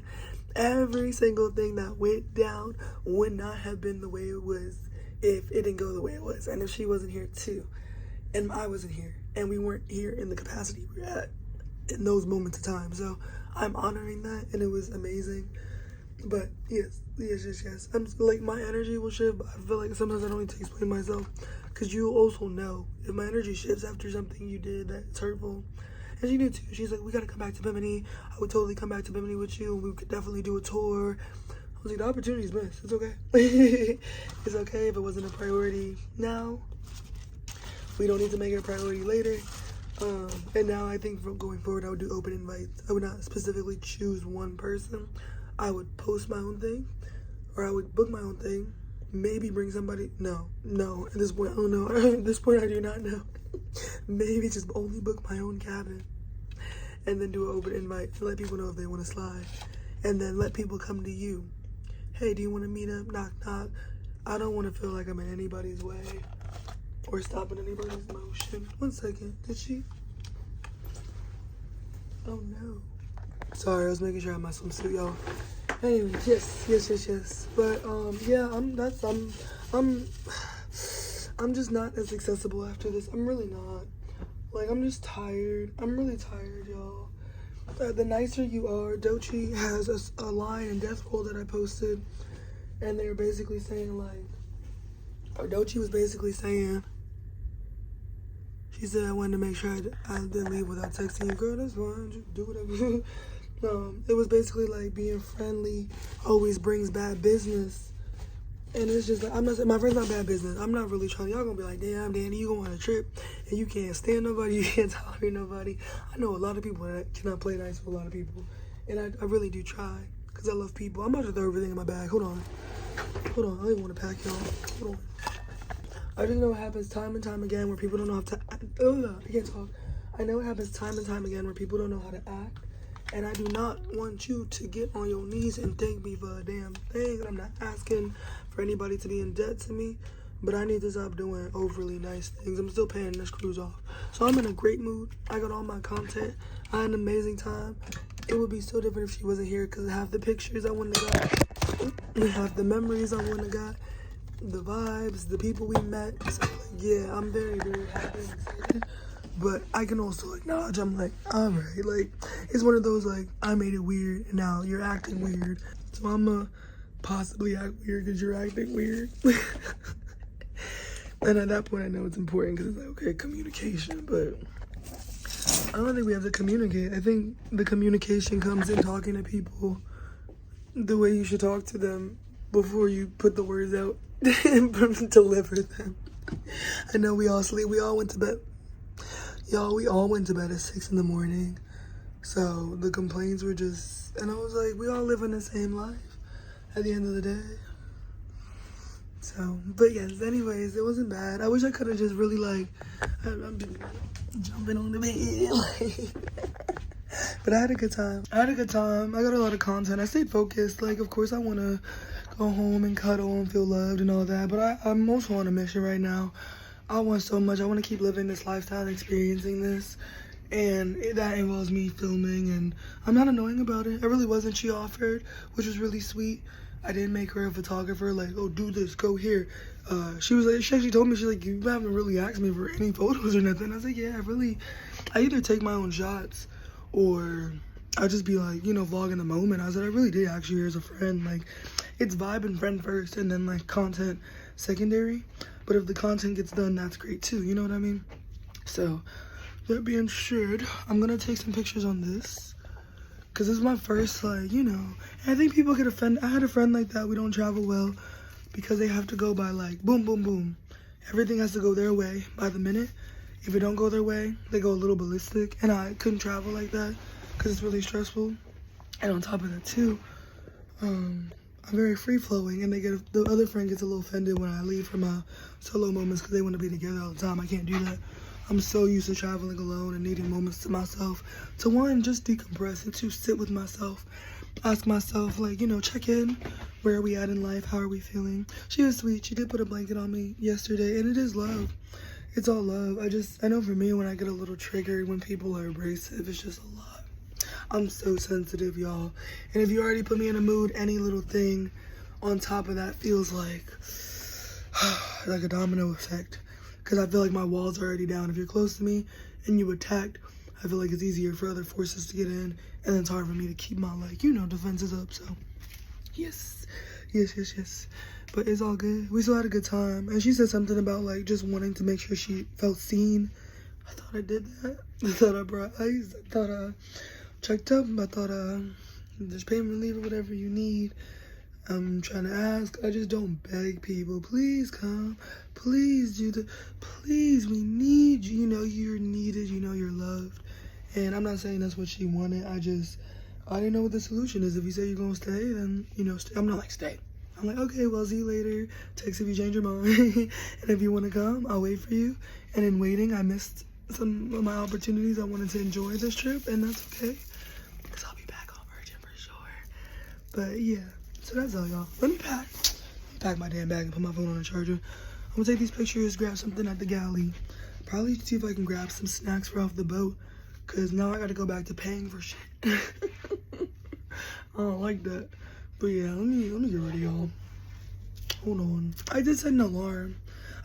every single thing that went down would not have been the way it was if it didn't go the way it was, and if she wasn't here too, and I wasn't here, and we weren't here in the capacity we're at in those moments of time. So I'm honoring that, and it was amazing. But yes. I'm like, my energy will shift, but I feel like sometimes I don't need to explain myself, because you also know if my energy shifts after something you did that's hurtful. And she knew too. She's like, we gotta come back to Bimini. I would totally come back to Bimini with you, and we could definitely do a tour. I was like, the opportunity's missed. It's okay. It's okay if it wasn't a priority now. We don't need to make it a priority later. And now I think from going forward, I would do open invites. I would not specifically choose one person. I would post my own thing, or I would book my own thing. Maybe bring somebody. No. At this point, I don't know. At this point, I do not know. Maybe just only book my own cabin, and then do an open invite and let people know if they want to slide, and then let people come to you. Hey, do you want to meet up? Knock, knock. I don't want to feel like I'm in anybody's way or stopping anybody's motion. 1 second. Did she? Oh no. Sorry, I was making sure I had my swimsuit, y'all. Anyway, yes. But yeah, I'm just not as accessible after this. I'm really not. Like, I'm just tired. I'm really tired, y'all. The nicer you are, Doechii has a line in Death Roll that I posted, and they were basically saying Doechii was basically saying, she said, I wanted to make sure I didn't leave without texting you. Girl, that's fine. Just do whatever. It was basically like being friendly always brings bad business. And it's just like, I'm not saying my friend's not bad business. I'm not really trying. Y'all gonna be like, damn, Danny, you going on a trip and you can't stand nobody, you can't tolerate nobody. I know a lot of people that cannot play nice with a lot of people. And I really do try, because I love people. I'm about to throw everything in my bag. Hold on. I don't even want to pack y'all. Hold on. I just know it happens time and time again where people don't know how to I can't talk. I know it happens time and time again where people don't know how to act. And I do not want you to get on your knees and thank me for a damn thing. I'm not asking for anybody to be in debt to me, but I need to stop doing overly nice things. I'm still paying this cruise off. So I'm in a great mood. I got all my content. I had an amazing time. It would be so different if she wasn't here because half the pictures I wouldn't have got, half the memories I wouldn't have got, the vibes, the people we met. So, like, yeah, I'm very, very happy and excited. But I can also acknowledge, I'm like, all right, like, it's one of those, like, I made it weird, and now you're acting weird. So I'm gonna possibly act weird because you're acting weird. And at that point, I know it's important because it's like, okay, communication, but I don't think we have to communicate. I think the communication comes in talking to people the way you should talk to them before you put the words out and deliver them. I know we all sleep. We all went to bed. Y'all, we all went to bed at 6 in the morning. So the complaints were just, and I was like, we all live in the same life at the end of the day. So, but yes, anyways, it wasn't bad. I wish I could have just really like, I'm jumping on the bed. Like, but I had a good time. I got a lot of content. I stayed focused. Like, of course, I want to go home and cuddle and feel loved and all that. But I'm also on a mission right now. I want so much. I want to keep living this lifestyle, experiencing this. And that involves me filming. And I'm not annoying about it. I really wasn't. She offered, which was really sweet. I didn't make her a photographer, like, oh, do this, go here. She was like, she actually told me, she's like, you haven't really asked me for any photos or nothing. I was like, yeah, I either take my own shots or I just be like, you know, vlogging the moment. I said, I really did ask you as a friend. Like, it's vibe and friend first and then like content secondary. But if the content gets done, that's great too. You know what I mean? So that being said, I'm gonna take some pictures on this. Cause this is my first, like, you know, I think people get offended. I had a friend like that. We don't travel well because they have to go by like boom, boom, boom. Everything has to go their way by the minute. If it don't go their way, they go a little ballistic. And I couldn't travel like that because it's really stressful. And on top of that too, I'm very free flowing, and the other friend gets a little offended when I leave for my solo moments because they want to be together all the time. I can't do that. I'm so used to traveling alone and needing moments to myself to one, just decompress, and two, sit with myself, ask myself, like, you know, check in. Where are we at in life? How are we feeling? She was sweet. She did put a blanket on me yesterday, and it is love. It's all love. I know for me, when I get a little triggered, when people are abrasive, it's just a lot. I'm so sensitive, y'all. And if you already put me in a mood, any little thing on top of that feels like a domino effect. Because I feel like my walls are already down. If you're close to me and you attacked, I feel like it's easier for other forces to get in. And then it's hard for me to keep my, like, you know, defenses up. So, yes. But it's all good. We still had a good time. And she said something about, like, just wanting to make sure she felt seen. I thought I did that. I thought I brought ice. I thought I checked up. I thought there's pain relief or whatever you need. I'm trying to ask. I just don't beg people. Please come. Please, please, we need you. You know you're needed. You know you're loved. And I'm not saying that's what she wanted. I didn't know what the solution is. If you say you're going to stay, then, you know, stay. I'm not like, stay. I'm like, okay, well, see you later. Text if you change your mind. And if you want to come, I'll wait for you. And in waiting, I missed some of my opportunities. I wanted to enjoy this trip, and that's okay. Because I'll be back on Virgin for sure. But, yeah. So that's all, y'all. Let me pack my damn bag and put my phone on the charger. I'm gonna take these pictures, grab something at the galley. Probably see if I can grab some snacks for off the boat. Cause now I gotta go back to paying for shit. I don't like that. But yeah, let me get ready, y'all. Hold on. I did set an alarm.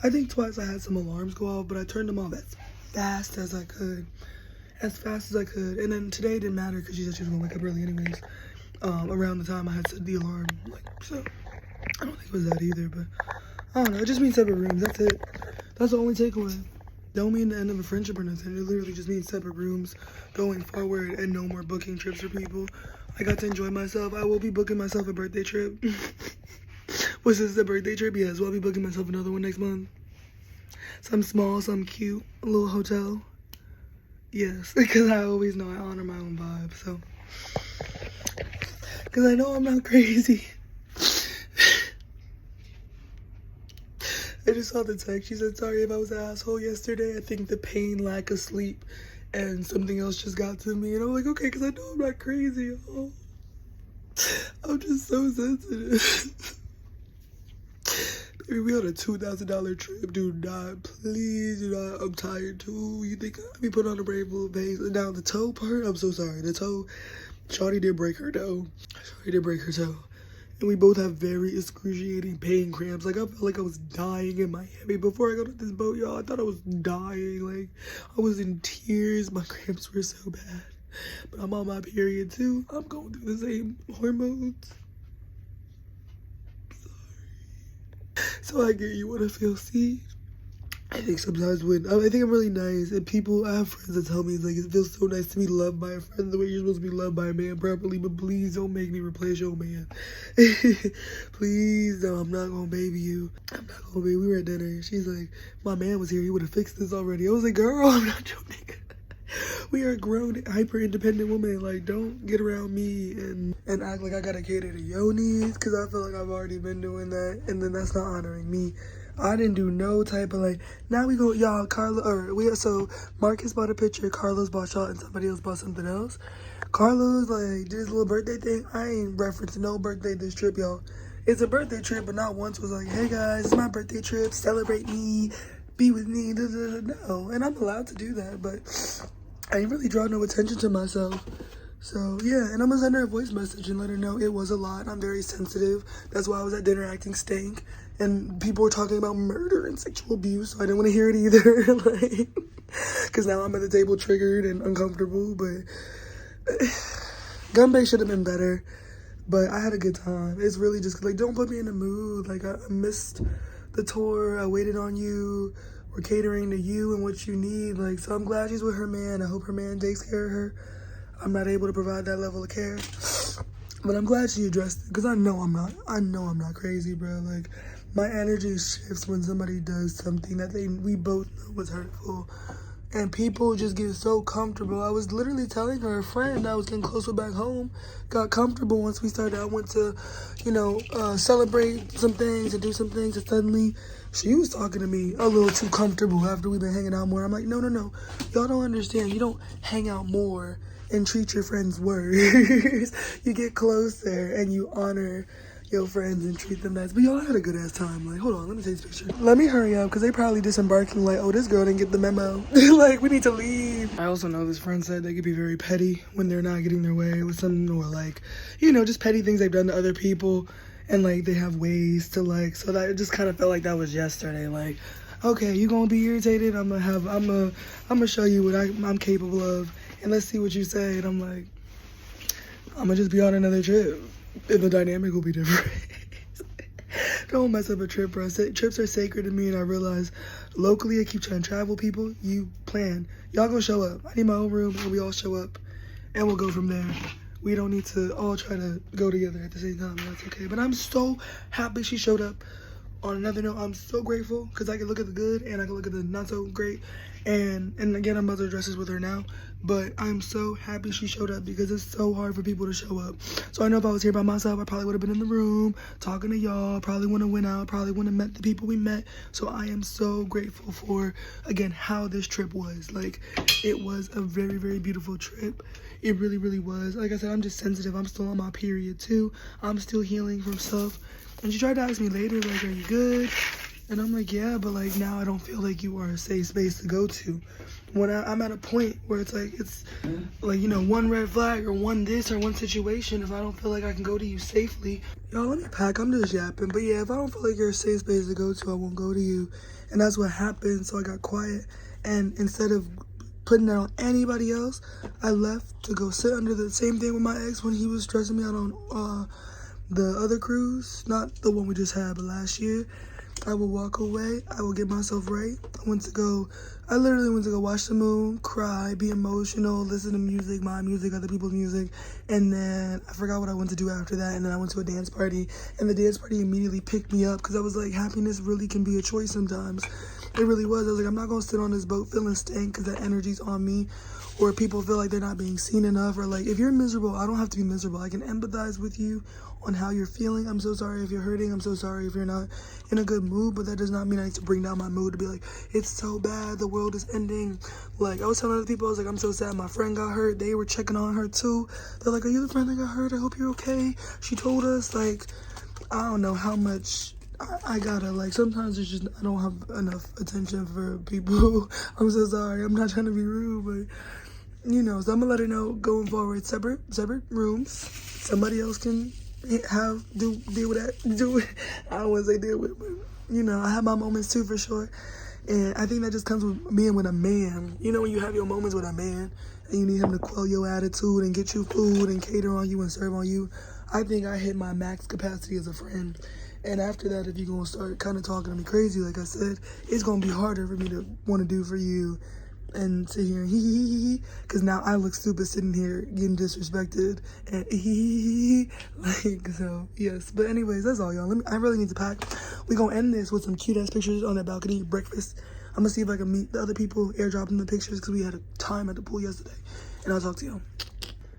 I think twice I had some alarms go off, but I turned them off as fast as I could. And then today it didn't matter because she said she was gonna wake up early anyways. Around the time I had set the alarm, like, so I don't think it was that either, but I don't know, it just means separate rooms. That's it. That's the only takeaway. Don't mean the end of a friendship or nothing. It literally just means separate rooms going forward and no more booking trips for people. I got to enjoy myself. I will be booking myself a birthday trip. Was this the birthday trip? Yes, well, I'll be booking myself another one next month. Some small, some cute, a little hotel. Yes, because I always know I honor my own vibe, so. Because I know I'm not crazy. I just saw the text. She said, sorry if I was an asshole yesterday. I think the pain, lack of sleep, and something else just got to me, and I'm like, okay, because I know I'm not crazy, y'all. I'm just so sensitive. Baby, we on a $2,000 trip. Do not, please do not. I'm tired too. You think I be put on a brave little face? And now the toe part, I'm so sorry. The toe, Shawty did break her toe. Shawty did break her toe. And we both have very excruciating pain cramps. Like, I felt like I was dying in Miami. Before I got on this boat, y'all, I thought I was dying. Like, I was in tears. My cramps were so bad. But I'm on my period too. I'm going through the same hormones. So I get you want to feel seen. I think sometimes I think I'm really nice, and I have friends that tell me, like, it feels so nice to be loved by a friend the way you're supposed to be loved by a man properly, but please don't make me replace your man. Please, no, I'm not gonna baby you. I'm not gonna baby. We were at dinner. She's like, my man was here, he would have fixed this already. I was like, girl, I'm not your nigga. We are grown, hyper-independent women. Like, don't get around me and act like I gotta cater to your needs, because I feel like I've already been doing that, and then that's not honoring me. I didn't do no type of, like, now we go, y'all, so Marcus bought a picture, Carlos bought y'all, and somebody else bought something else. Carlos, like, did his little birthday thing. I ain't referencing no birthday this trip, y'all. It's a birthday trip, but not once was like, hey guys, it's my birthday trip, celebrate me, be with me, no. And I'm allowed to do that, but I ain't really draw no attention to myself. So, yeah, and I'm gonna send her a voice message and let her know it was a lot. I'm very sensitive. That's why I was at dinner acting stank. And people were talking about murder and sexual abuse, so I didn't want to hear it either. Like, because now I'm at the table triggered and uncomfortable. But Gunbay should have been better. But I had a good time. It's really just, like, don't put me in the mood. Like, I missed the tour. I waited on you. We're catering to you and what you need. Like, so I'm glad she's with her man. I hope her man takes care of her. I'm not able to provide that level of care, but I'm glad she addressed it, because I know I'm not crazy, bro. Like, my energy shifts when somebody does something that we both know was hurtful, and people just get so comfortable. I was literally telling her, a friend I was getting close with back home got comfortable once we started. I went to, celebrate some things and do some things, and suddenly she was talking to me a little too comfortable after we've been hanging out more. I'm like, no, y'all don't understand. You don't hang out more and treat your friends worse. You get closer and you honor your friends and treat them nice. But y'all had a good ass time. Like, hold on, let me take this picture. Let me hurry up, because they probably disembarking like, oh, this girl didn't get the memo. Like, we need to leave. I also know this friend said they could be very petty when they're not getting their way with something, or like, just petty things they've done to other people, and like they have ways to, like, so that it just kind of felt like that was yesterday. Like, okay, you gonna be irritated? I'm gonna show you what I'm capable of, and let's see what you say. And I'm like, I'm gonna just be on another trip, and the dynamic will be different. Don't mess up a trip, bro. Trips are sacred to me, and I realize locally I keep trying to travel people. You plan. Y'all gonna show up. I need my own room, and we all show up, and we'll go from there. We don't need to all try to go together at the same time. That's okay. But I'm so happy she showed up. On another note, I'm so grateful, because I can look at the good and I can look at the not so great. And again, I'm about to address this with her now, but I'm so happy she showed up, because it's so hard for people to show up. So I know if I was here by myself, I probably would have been in the room talking to y'all, probably wouldn't have went out, probably wouldn't have met the people we met. So I am so grateful for, again, how this trip was. Like, it was a very, very beautiful trip. It really, really was. Like I said, I'm just sensitive. I'm still on my period too. I'm still healing from stuff. And she tried to ask me later, like, are you good? And I'm like, yeah, but like, now I don't feel like you are a safe space to go to. When I'm at a point where it's like, one red flag or one this or one situation, if I don't feel like I can go to you safely, y'all, let me pack, I'm just yapping. But yeah, if I don't feel like you're a safe space to go to, I won't go to you. And that's what happened, so I got quiet. And instead of putting that on anybody else, I left to go sit under the same thing with my ex when he was stressing me out on the other cruise, not the one we just had, but last year. I will walk away. I will get myself right. I literally went to go watch the moon, cry, be emotional, listen to music, my music, other people's music. And then I forgot what I went to do after that. And then I went to a dance party, and the dance party immediately picked me up, because I was like, happiness really can be a choice sometimes. It really was. I was like, I'm not going to sit on this boat feeling stank because that energy's on me, or people feel like they're not being seen enough, or like, if you're miserable, I don't have to be miserable. I can empathize with you on how you're feeling. I'm so sorry if you're hurting. I'm so sorry if you're not in a good mood, but that does not mean I need to bring down my mood to be like, it's so bad, the world is ending. Like, I was telling other people, I was like, I'm so sad my friend got hurt. They were checking on her too. They're like, are you the friend that got hurt? I hope you're okay. She told us. Like, I don't know how much I gotta, like, sometimes it's just, I don't have enough attention for people. I'm so sorry. I'm not trying to be rude, but, you know, so I'm gonna let her know going forward, separate rooms. Somebody else can deal with that. I don't want to say deal with it, but, you know, I have my moments too, for sure. And I think that just comes with being with a man. You know, when you have your moments with a man and you need him to quell your attitude and get you food and cater on you and serve on you, I think I hit my max capacity as a friend. And after that, if you're going to start kind of talking to me crazy, like I said, it's going to be harder for me to want to do for you and sit here and hee, because now I look stupid sitting here getting disrespected and like, so yes. But anyways, that's all, y'all. I really need to pack. We gonna end this with some cute ass pictures on that balcony, breakfast. I'm gonna see if I can meet the other people, airdrop them the pictures, because we had a time at the pool yesterday. And I'll talk to y'all.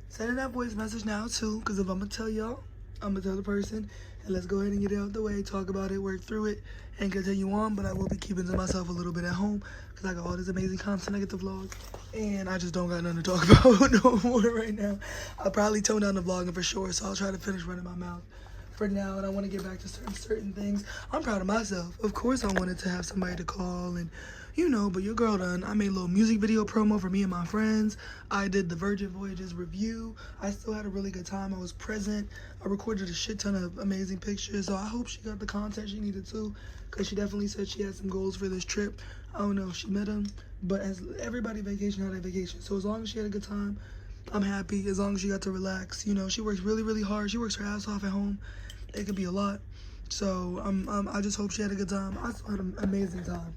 Sending that voice message now too, because if I'm gonna tell y'all, I'm gonna tell the person. And let's go ahead and get it out the way, talk about it, work through it, and continue on. But I will be keeping to myself a little bit at home, because I got all this amazing content I get to vlog. And I just don't got nothing to talk about no more right now. I'll probably tone down the vlogging for sure, so I'll try to finish running my mouth for now. And I want to get back to certain things. I'm proud of myself. Of course I wanted to have somebody to call and, you know, but your girl done. I made a little music video promo for me and my friends. I did the Voyages review. I still had a really good time. I was present. I recorded a shit ton of amazing pictures. So I hope she got the content she needed too, because she definitely said she had some goals for this trip. I don't know if she met them, but as everybody vacation had a vacation. So as long as she had a good time, I'm happy. As long as she got to relax. You know, she works really, really hard. She works her ass off at home. It could be a lot. So I just hope she had a good time. I still had an amazing time.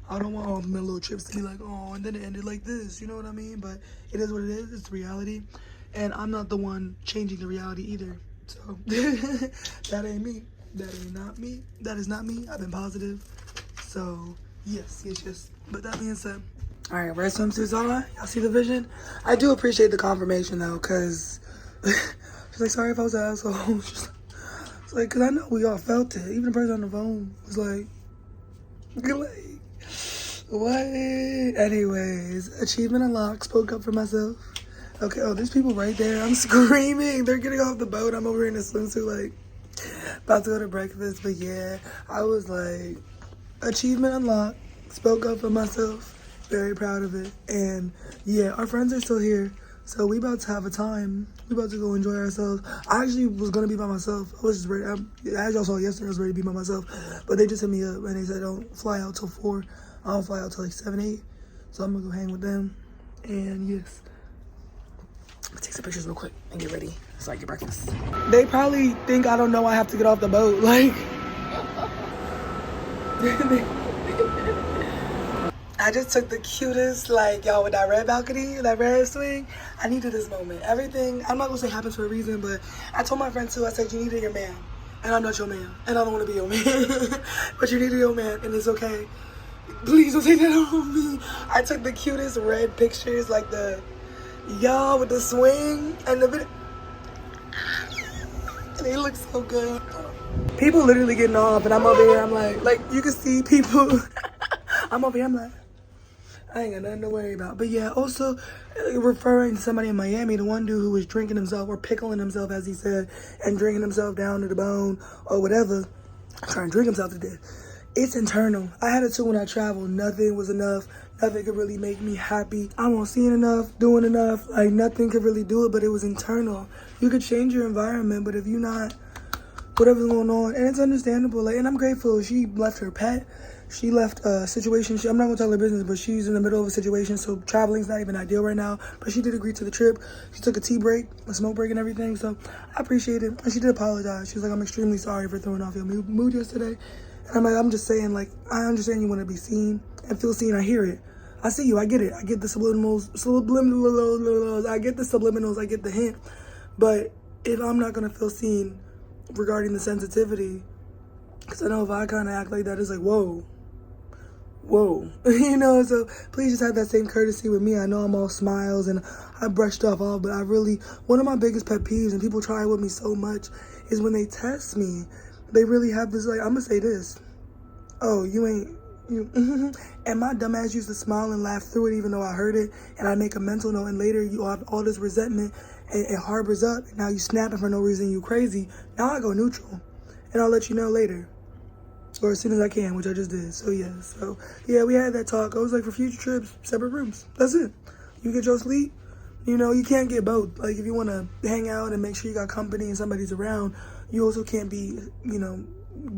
I don't want all my little trips to be like, oh, and then it ended like this, you know what I mean? But it is what it is, it's reality. And I'm not the one changing the reality either. So, that ain't me. That ain't not me. That is not me. I've been positive. So, yes. But that being said, all right, red swimsuits on. Y'all see the vision? I do appreciate the confirmation though, because she's like, sorry if I was an asshole. It's like, because I know we all felt it. Even the person on the phone was like, what? Anyways, achievement unlocked. Spoke up for myself. Okay, oh, there's people right there. I'm screaming. They're getting off the boat. I'm over here in a swimsuit, like, about to go to breakfast. But yeah, I was like, achievement unlocked. Spoke up for myself. Very proud of it. And yeah, our friends are still here. So we about to have a time. We about to go enjoy ourselves. I actually was going to be by myself. I was just ready. As y'all saw yesterday, I was ready to be by myself. But they just hit me up and they said, don't fly out till 4. I don't fly out till like 7, 8. So I'm gonna go hang with them. And yes. I'm gonna take some pictures real quick and get ready so I get breakfast. They probably think I don't know I have to get off the boat. Like, I just took the cutest, like, y'all, with that red balcony, that red swing. I needed this moment. Everything, I'm not gonna say happens for a reason, but I told my friend too, I said, you needed your man. And I'm not your man. And I don't wanna be your man. But you needed your man, and it's okay. Please don't take that on me. I took the cutest red pictures, like the y'all with the swing and the video. And they look so good. People literally getting off, and I'm over here. I'm like you can see people. I'm over here. I'm like, I ain't got nothing to worry about. But yeah, also referring to somebody in Miami, the one dude who was drinking himself or pickling himself, as he said, and drinking himself down to the bone or whatever, trying to drink himself to death. It's internal. I had it too when I traveled. Nothing was enough. Nothing could really make me happy. I wasn't seeing enough, doing enough. Like, nothing could really do it, but it was internal. You could change your environment, but if you're not, whatever's going on, and it's understandable. Like, and I'm grateful. She left her pet. She left a situation. I'm not going to tell her business, but she's in the middle of a situation, so traveling's not even ideal right now. But she did agree to the trip. She took a tea break, a smoke break, and everything, so I appreciate it. And she did apologize. She was like, I'm extremely sorry for throwing off your mood yesterday. And I'm like, I'm just saying, like, I understand you want to be seen and feel seen. I hear it. I see you. I get it. I get the subliminals. I get the subliminals. I get the hint. But if I'm not going to feel seen regarding the sensitivity, because I know if I kind of act like that, it's like, whoa, whoa. You know, so please just have that same courtesy with me. I know I'm all smiles and I brushed off all, but I really, one of my biggest pet peeves, and people try with me so much, is when they test me. They really have this, like, I'm gonna say this. Oh, you ain't, you, and my dumb ass used to smile and laugh through it even though I heard it, and I make a mental note, and later you have all this resentment, and it harbors up, and now you snapping for no reason, you crazy. Now I go neutral, and I'll let you know later. Or as soon as I can, which I just did. So yeah, we had that talk. I was like, for future trips, separate rooms. That's it. You get your sleep. You know, you can't get both. Like, if you want to hang out and make sure you got company and somebody's around, you also can't be, you know,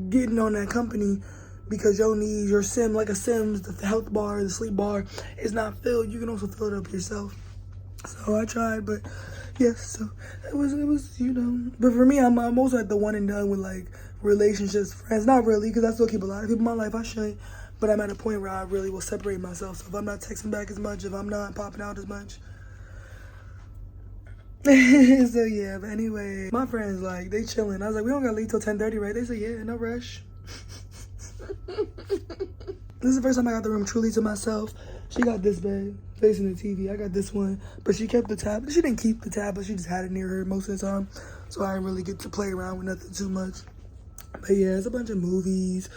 getting on that company because your needs, your sim, like a Sims, the health bar, the sleep bar is not filled. You can also fill it up yourself. So I tried, but yes, so it was, you know. But for me, I'm also at the one and done with, like, relationships, friends. Not really, because I still keep a lot of people in my life. I should, but I'm at a point where I really will separate myself. So if I'm not texting back as much, if I'm not popping out as much. So yeah, but anyway, my friends, like, they chilling. I was like, we don't gotta leave till 10:30, right? They said, yeah, no rush. This is the first time I got the room truly to myself. She got this bed facing the TV. I got this one, but she kept the tablet. She didn't keep the tablet. She just had it near her most of the time, so I didn't really get to play around with nothing too much. But yeah, it's a bunch of movies.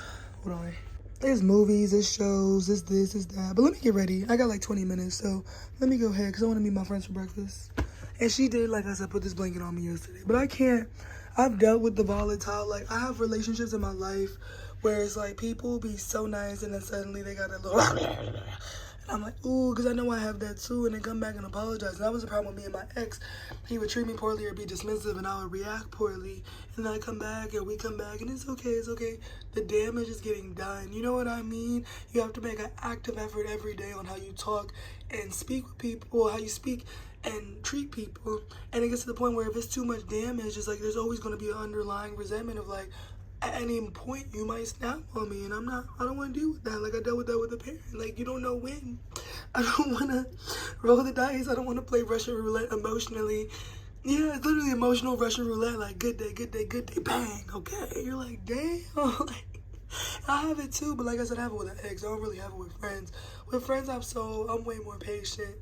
Hold on. There's movies, there's shows, there's this, there's that. But let me get ready. I got like 20 minutes, so let me go ahead because I want to meet my friends for breakfast. And she did, like I said, put this blanket on me yesterday. But I can't. I've dealt with the volatile. Like, I have relationships in my life where it's like people be so nice and then suddenly they got a little... And I'm like, ooh, because I know I have that too. And then come back and apologize. And that was the problem with me and my ex. He would treat me poorly or be dismissive and I would react poorly. And then I come back and we come back and it's okay, it's okay. The damage is getting done. You know what I mean? You have to make an active effort every day on how you talk and speak with people, how you speak and treat people. And it gets to the point where if it's too much damage, it's like there's always going to be an underlying resentment of like, at any point you might snap on me, and I don't want to deal with that. Like, I dealt with that with a parent. Like, you don't know when. I don't want to roll the dice. I don't want to play Russian roulette emotionally. Yeah, it's literally emotional Russian roulette. Like, good day, good day, good day, bang, okay. You're like, damn. Like, I have it too, but like I said, I have it with an ex. I don't really have it with friends. With friends, I'm way more patient.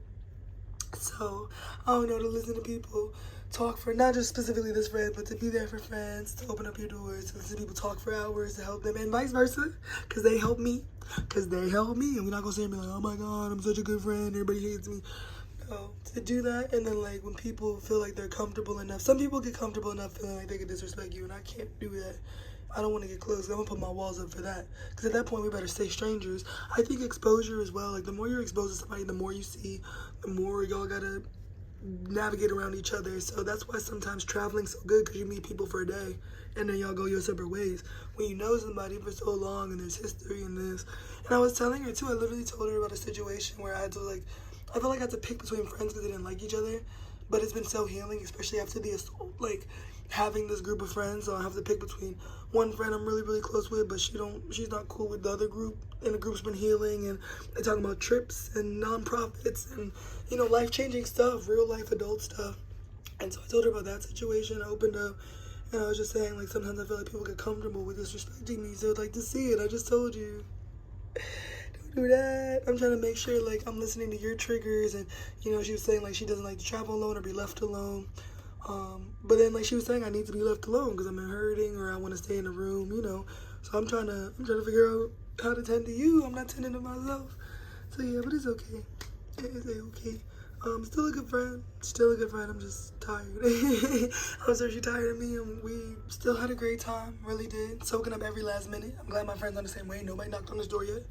So, I don't know, to listen to people talk for, not just specifically this friend, but to be there for friends, to open up your doors, to listen to people talk for hours, to help them, and vice versa, because they help me, and we're not going to sit and be like, oh my God, I'm such a good friend, everybody hates me. No, to do that, and then like when people feel like they're comfortable enough, some people get comfortable enough feeling like they can disrespect you, and I can't do that. I don't want to get close. I'm going to put my walls up for that. Because at that point, we better stay strangers. I think exposure as well. Like, the more you're exposed to somebody, the more you see, the more y'all got to navigate around each other. So that's why sometimes traveling's so good, because you meet people for a day, and then y'all go your separate ways. When you know somebody for so long, and there's history in this. And I was telling her, too, I literally told her about a situation where I had to, like, I felt like I had to pick between friends because they didn't like each other. But it's been so healing, especially after the assault, like, having this group of friends. So I have to pick between one friend I'm really, really close with, but she's not cool with the other group. And the group's been healing, and they're talking about trips and nonprofits and, you know, life-changing stuff, real-life adult stuff. And so I told her about that situation. I opened up, and I was just saying, like, sometimes I feel like people get comfortable with disrespecting me, so I'd like to see it. I just told you. Do that. I'm trying to make sure, like, I'm listening to your triggers. And, you know, she was saying, like, she doesn't like to travel alone or be left alone. But then, like, she was saying I need to be left alone because I'm hurting or I want to stay in a room, you know. So I'm trying to figure out how to tend to you. I'm not tending to myself. So yeah, but it's okay. It's okay. Still a good friend. I'm just tired. I'm sorry she's tired of me, and we still had a great time. Really did. Soaking up every last minute. I'm glad my friends on the same way. Nobody knocked on this door yet.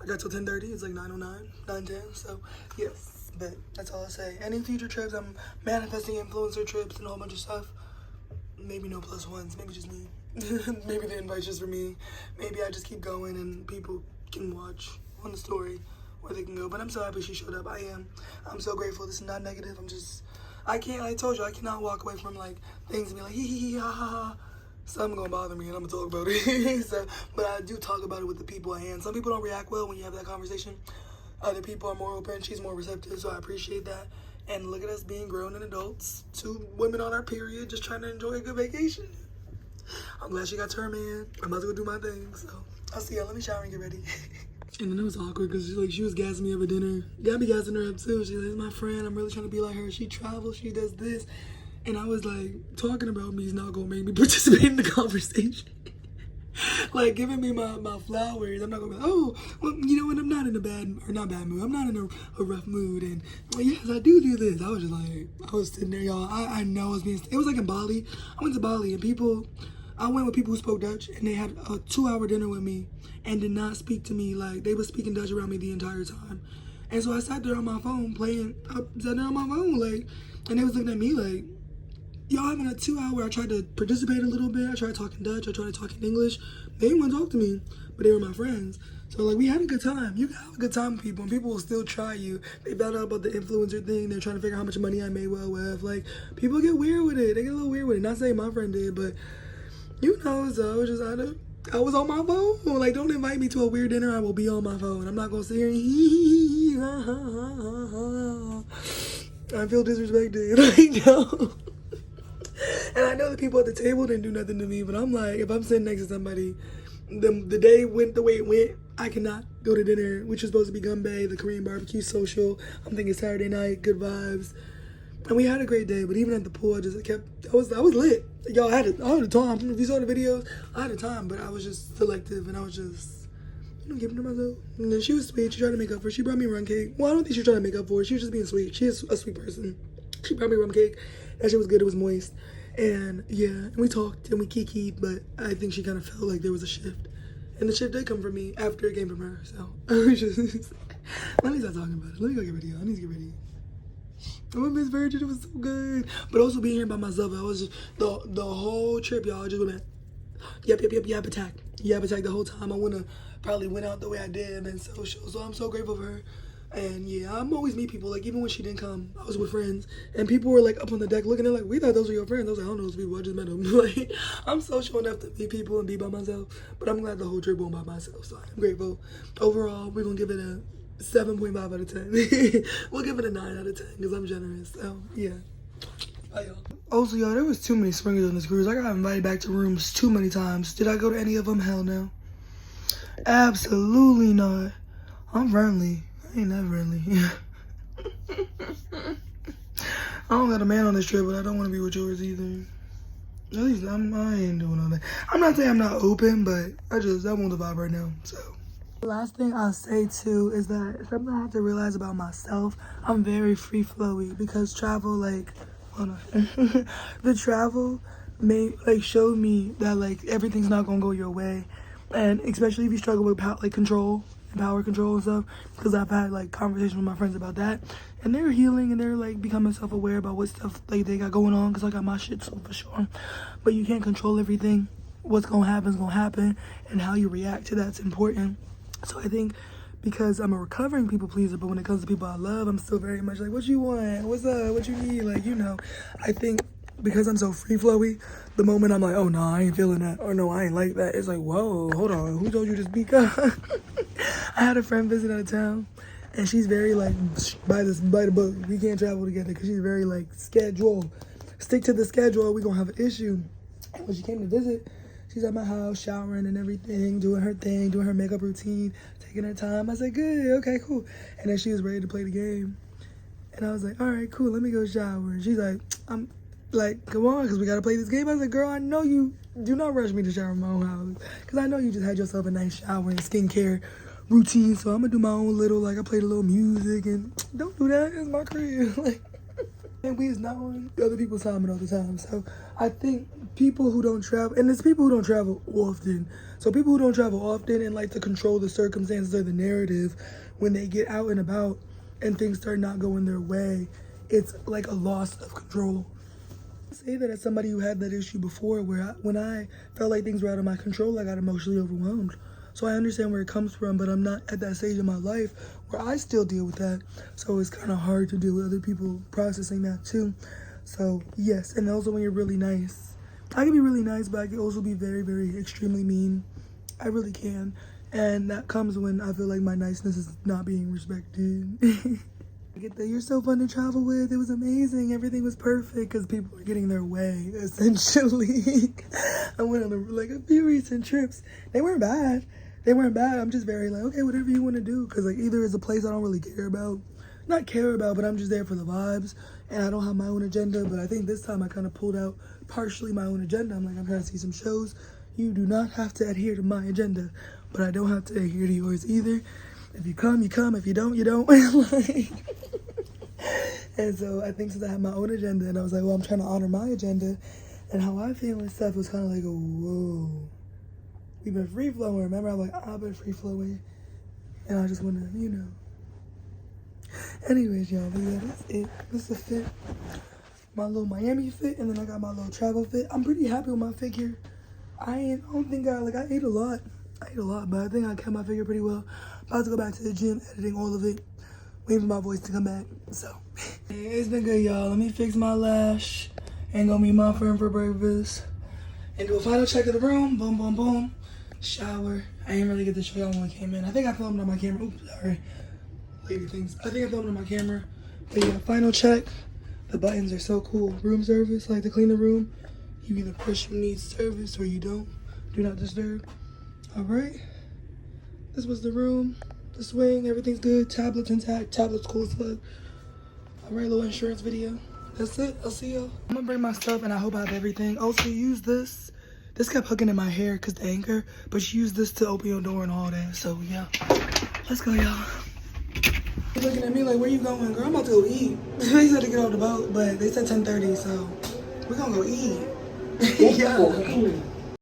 I got till 10:30. It's like 9:09, 9:10. So yes. But that's all I'll say. Any future trips, I'm manifesting influencer trips and a whole bunch of stuff. Maybe no plus ones. Maybe just me. Maybe the invite's just for me. Maybe I just keep going and people can watch on the story where they can go. But I'm so happy she showed up. I'm so grateful. This is not negative. I told you, I cannot walk away from like things and be like, hee hee hee ha ha ha. Something gonna bother me and I'm gonna talk about it. So, but I do talk about it with the people at hand. Some people don't react well when you have that conversation. Other people are more open. She's more receptive, so I appreciate that. And look at us being grown and adults. 2 women on our period, just trying to enjoy a good vacation. I'm glad she got to her man. I'm about to go do my thing, so I'll see y'all. Let me shower and get ready. And then it was awkward because she was gassing me up at dinner. Got me gassing her up too. She's like, my friend, I'm really trying to be like her. She travels, she does this. And I was like, talking about me is not going to make me participate in the conversation. Like, giving me my flowers. I'm not going to be like, oh, well, you know what? I'm not in a not bad mood. I'm not in a rough mood. And yes, I do this. I was just like, I was sitting there, y'all. I know I was being, it was like in Bali. I went to Bali and I went with people who spoke Dutch, and they had a 2-hour dinner with me and did not speak to me. Like, they were speaking Dutch around me the entire time. And so I sat there on my phone like, and they was looking at me like, y'all having a 2-hour, I tried to participate a little bit. I tried talking Dutch. I tried talking English. They didn't want to talk to me, but they were my friends. So, like, we had a good time. You can have a good time with people, and people will still try you. They found out about the influencer thing. They're trying to figure out how much money I made well with. Like, people get weird with it. They get a little weird with it. Not saying my friend did, but, you know, so I was just I was on my phone. Like, don't invite me to a weird dinner. I will be on my phone. I'm not going to sit here and I feel disrespected. Like, no. And I know the people at the table didn't do nothing to me, but I'm like, if I'm sitting next to somebody, the day went the way it went, I cannot go to dinner, which was supposed to be Gumbe, the Korean barbecue social. I'm thinking Saturday night, good vibes. And we had a great day, but even at the pool, I was lit. Y'all, I had a time. If you saw the videos, I had a time, but I was just selective, and I was just, giving to myself. And then she was sweet. She tried to make up for it. She brought me rum cake. Well, I don't think she was trying to make up for it. She was just being sweet. She is a sweet person. She brought me rum cake. That shit was good. It was moist. And yeah, and we talked and we kikied, but I think she kind of felt like there was a shift. And the shift did come from me after it came from her. So I was just, let me stop talking about it. Let me go get ready. I need to get ready. I went Miss Virgin. It was so good. But also being here by myself, I was just, the whole trip, y'all, I just went, yap attack the whole time. I probably went out the way I did and social. So I'm so grateful for her. And yeah, I'm always meet people. Like, even when she didn't come, I was with friends. And people were like up on the deck looking at like, we thought those were your friends. I was like, I don't know those people. I just met them. Like, I'm social enough to meet people and be by myself. But I'm glad the whole trip went by myself. So I'm grateful. Overall, we're going to give it a 7.5 out of 10. We'll give it a 9 out of 10 because I'm generous. So yeah. Bye, y'all. Also, y'all, there was too many swingers on this cruise. I got invited back to rooms too many times. Did I go to any of them? Hell no. Absolutely not. I'm friendly. I ain't that friendly. I don't got a man on this trip, but I don't want to be with yours either. At least I ain't doing all that. I'm not saying I'm not open, but I want the vibe right now, so. The last thing I'll say too is that something I have to realize about myself, I'm very free flowy because travel, like, hold on. The travel showed me that like everything's not gonna go your way. And especially if you struggle with power control and stuff, because I've had like conversations with my friends about that, and they're healing and they're like becoming self-aware about what stuff like they got going on, because I got my shit so for sure. But you can't control everything. What's gonna happen is gonna happen, and how you react to that's important. So I think because I'm a recovering people pleaser, but when it comes to people I love, I'm still very much like, what you want, what's up, what you need, like, I think because I'm so free flowy, the moment I'm like, oh no, I ain't feeling that, or no, I ain't like that, it's like, whoa, hold on, who told you to speak up? I had a friend visit out of town, and she's very like, by the book, we can't travel together, because she's very like, stick to the schedule, we gonna have an issue. And when she came to visit, she's at my house, showering and everything, doing her thing, doing her makeup routine, taking her time. I said, good, okay, cool. And then she was ready to play the game. And I was like, all right, cool, let me go shower. And she's like, I'm like, come on, because we got to play this game. I was like, girl, I know you do not rush me to shower in my own house, because I know you just had yourself a nice shower and skincare routine, so I'm going to do my own little, like, I played a little music, and don't do that, it's my crib. Like, and we is not on other people's time and all the time. So I think people who don't travel, and it's people who don't travel often. So people who don't travel often and like to control the circumstances or the narrative, when they get out and about and things start not going their way, it's like a loss of control. I say that as somebody who had that issue before, where when I felt like things were out of my control, I got emotionally overwhelmed. So I understand where it comes from, but I'm not at that stage in my life where I still deal with that. So it's kind of hard to deal with other people processing that too. So yes, and also when you're really nice. I can be really nice, but I can also be very, very extremely mean. I really can. And that comes when I feel like my niceness is not being respected. I get that. You're so fun to travel with. It was amazing. Everything was perfect because people were getting their way, essentially. I went on a few recent trips. They weren't bad. they weren't bad. I'm just very like, okay, whatever you want to do. Because like either it's a place I don't really care about. Not care about, but I'm just there for the vibes. And I don't have my own agenda. But I think this time I kind of pulled out partially my own agenda. I'm like, I'm trying to see some shows. You do not have to adhere to my agenda. But I don't have to adhere to yours either. If you come, you come. If you don't, you don't. Like, and so I think since I have my own agenda, and I was like, well, I'm trying to honor my agenda. And how I feel and stuff was kind of like, whoa. We've been free flowing. Remember, I'm like, I've been free flowing. And I just want to, you know. Anyways, y'all, but yeah, that's it. This is the fit. My little Miami fit, and then I got my little travel fit. I'm pretty happy with my figure. I don't think I ate a lot. But I think I kept my figure pretty well. About to go back to the gym, editing all of it. Waiting for my voice to come back, so. It's been good, y'all. Let me fix my lash and go meet my friend for breakfast. And do a final check of the room. Boom, boom, boom. Shower. I didn't really get to show y'all when I came in. I think I filmed on my camera. Oops, sorry. Lady things. I think I filmed on my camera. But yeah, final check. The buttons are so cool. Room service, like to clean the room. You either push who needs service or you don't. Do not disturb. All right. This was the room. The swing, everything's good. Tablet's intact. Tablet's cool as fuck. All right, little insurance video. That's it. I'll see y'all. I'm gonna bring my stuff and I hope I have everything. Also, use this. This kept hooking in my hair because the anchor, but you use this to open your door and all that. So yeah, let's go, y'all. Looking at me like, where you going, girl? I'm about to go eat. They said to get off the boat, but they said 10:30, so we're gonna go eat. Yeah.